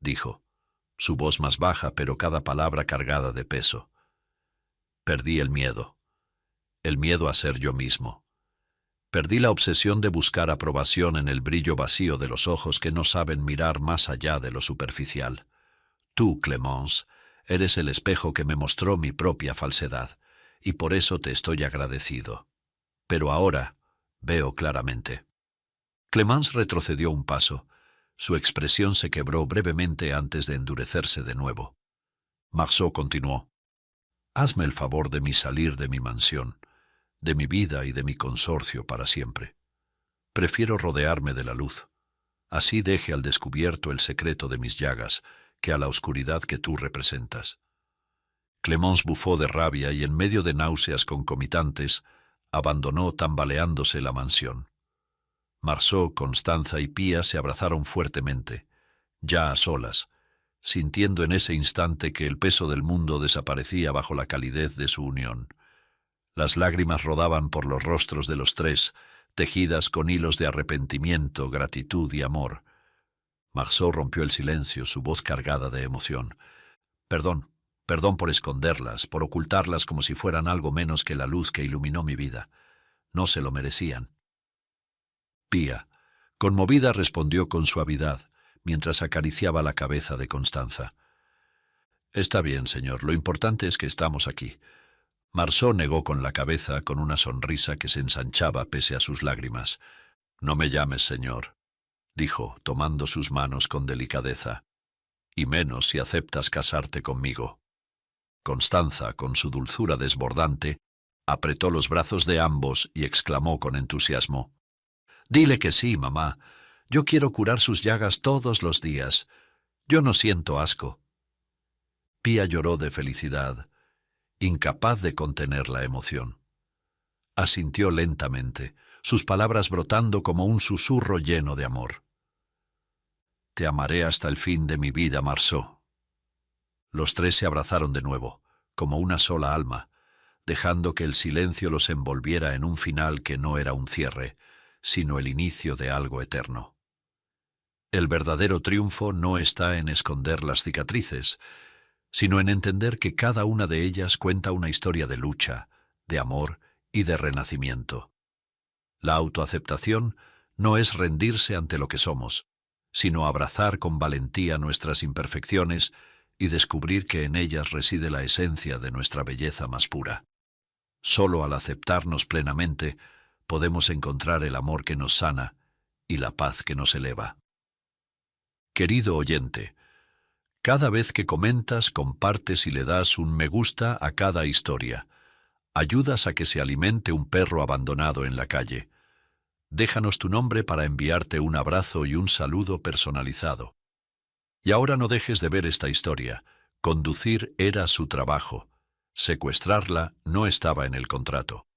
dijo, su voz más baja pero cada palabra cargada de peso. «Perdí el miedo a ser yo mismo. Perdí la obsesión de buscar aprobación en el brillo vacío de los ojos que no saben mirar más allá de lo superficial. Tú, Clemence, eres el espejo que me mostró mi propia falsedad, y por eso te estoy agradecido. Pero ahora veo claramente». Clemence retrocedió un paso. Su expresión se quebró brevemente antes de endurecerse de nuevo. Marceau continuó. «Hazme el favor de salir de mi mansión, de mi vida y de mi consorcio para siempre. Prefiero rodearme de la luz. Así deje al descubierto el secreto de mis llagas, que a la oscuridad que tú representas». Clemence bufó de rabia y en medio de náuseas concomitantes, abandonó tambaleándose la mansión. Marceau, Constanza y Pía se abrazaron fuertemente, ya a solas, sintiendo en ese instante que el peso del mundo desaparecía bajo la calidez de su unión. Las lágrimas rodaban por los rostros de los tres, tejidas con hilos de arrepentimiento, gratitud y amor. Marceau rompió el silencio, su voz cargada de emoción. «Perdón por esconderlas, por ocultarlas como si fueran algo menos que la luz que iluminó mi vida. No se lo merecían». Pía, conmovida, respondió con suavidad, mientras acariciaba la cabeza de Constanza. «Está bien, señor, lo importante es que estamos aquí». Marceau negó con la cabeza, con una sonrisa que se ensanchaba pese a sus lágrimas. «No me llames señor», dijo, tomando sus manos con delicadeza, «y menos si aceptas casarte conmigo». Constanza, con su dulzura desbordante, apretó los brazos de ambos y exclamó con entusiasmo: «Dile que sí, mamá. Yo quiero curar sus llagas todos los días. Yo no siento asco». Pía lloró de felicidad, incapaz de contener la emoción. Asintió lentamente, sus palabras brotando como un susurro lleno de amor. «Te amaré hasta el fin de mi vida, Marceau». Los tres se abrazaron de nuevo, como una sola alma, dejando que el silencio los envolviera en un final que no era un cierre, sino el inicio de algo eterno. El verdadero triunfo no está en esconder las cicatrices, sino en entender que cada una de ellas cuenta una historia de lucha, de amor y de renacimiento. La autoaceptación no es rendirse ante lo que somos, sino abrazar con valentía nuestras imperfecciones y descubrir que en ellas reside la esencia de nuestra belleza más pura. Solo al aceptarnos plenamente podemos encontrar el amor que nos sana y la paz que nos eleva. Querido oyente, cada vez que comentas, compartes y le das un me gusta a cada historia, ayudas a que se alimente un perro abandonado en la calle. Déjanos tu nombre para enviarte un abrazo y un saludo personalizado. Y ahora no dejes de ver esta historia. Conducir era su trabajo. Secuestrarla no estaba en el contrato.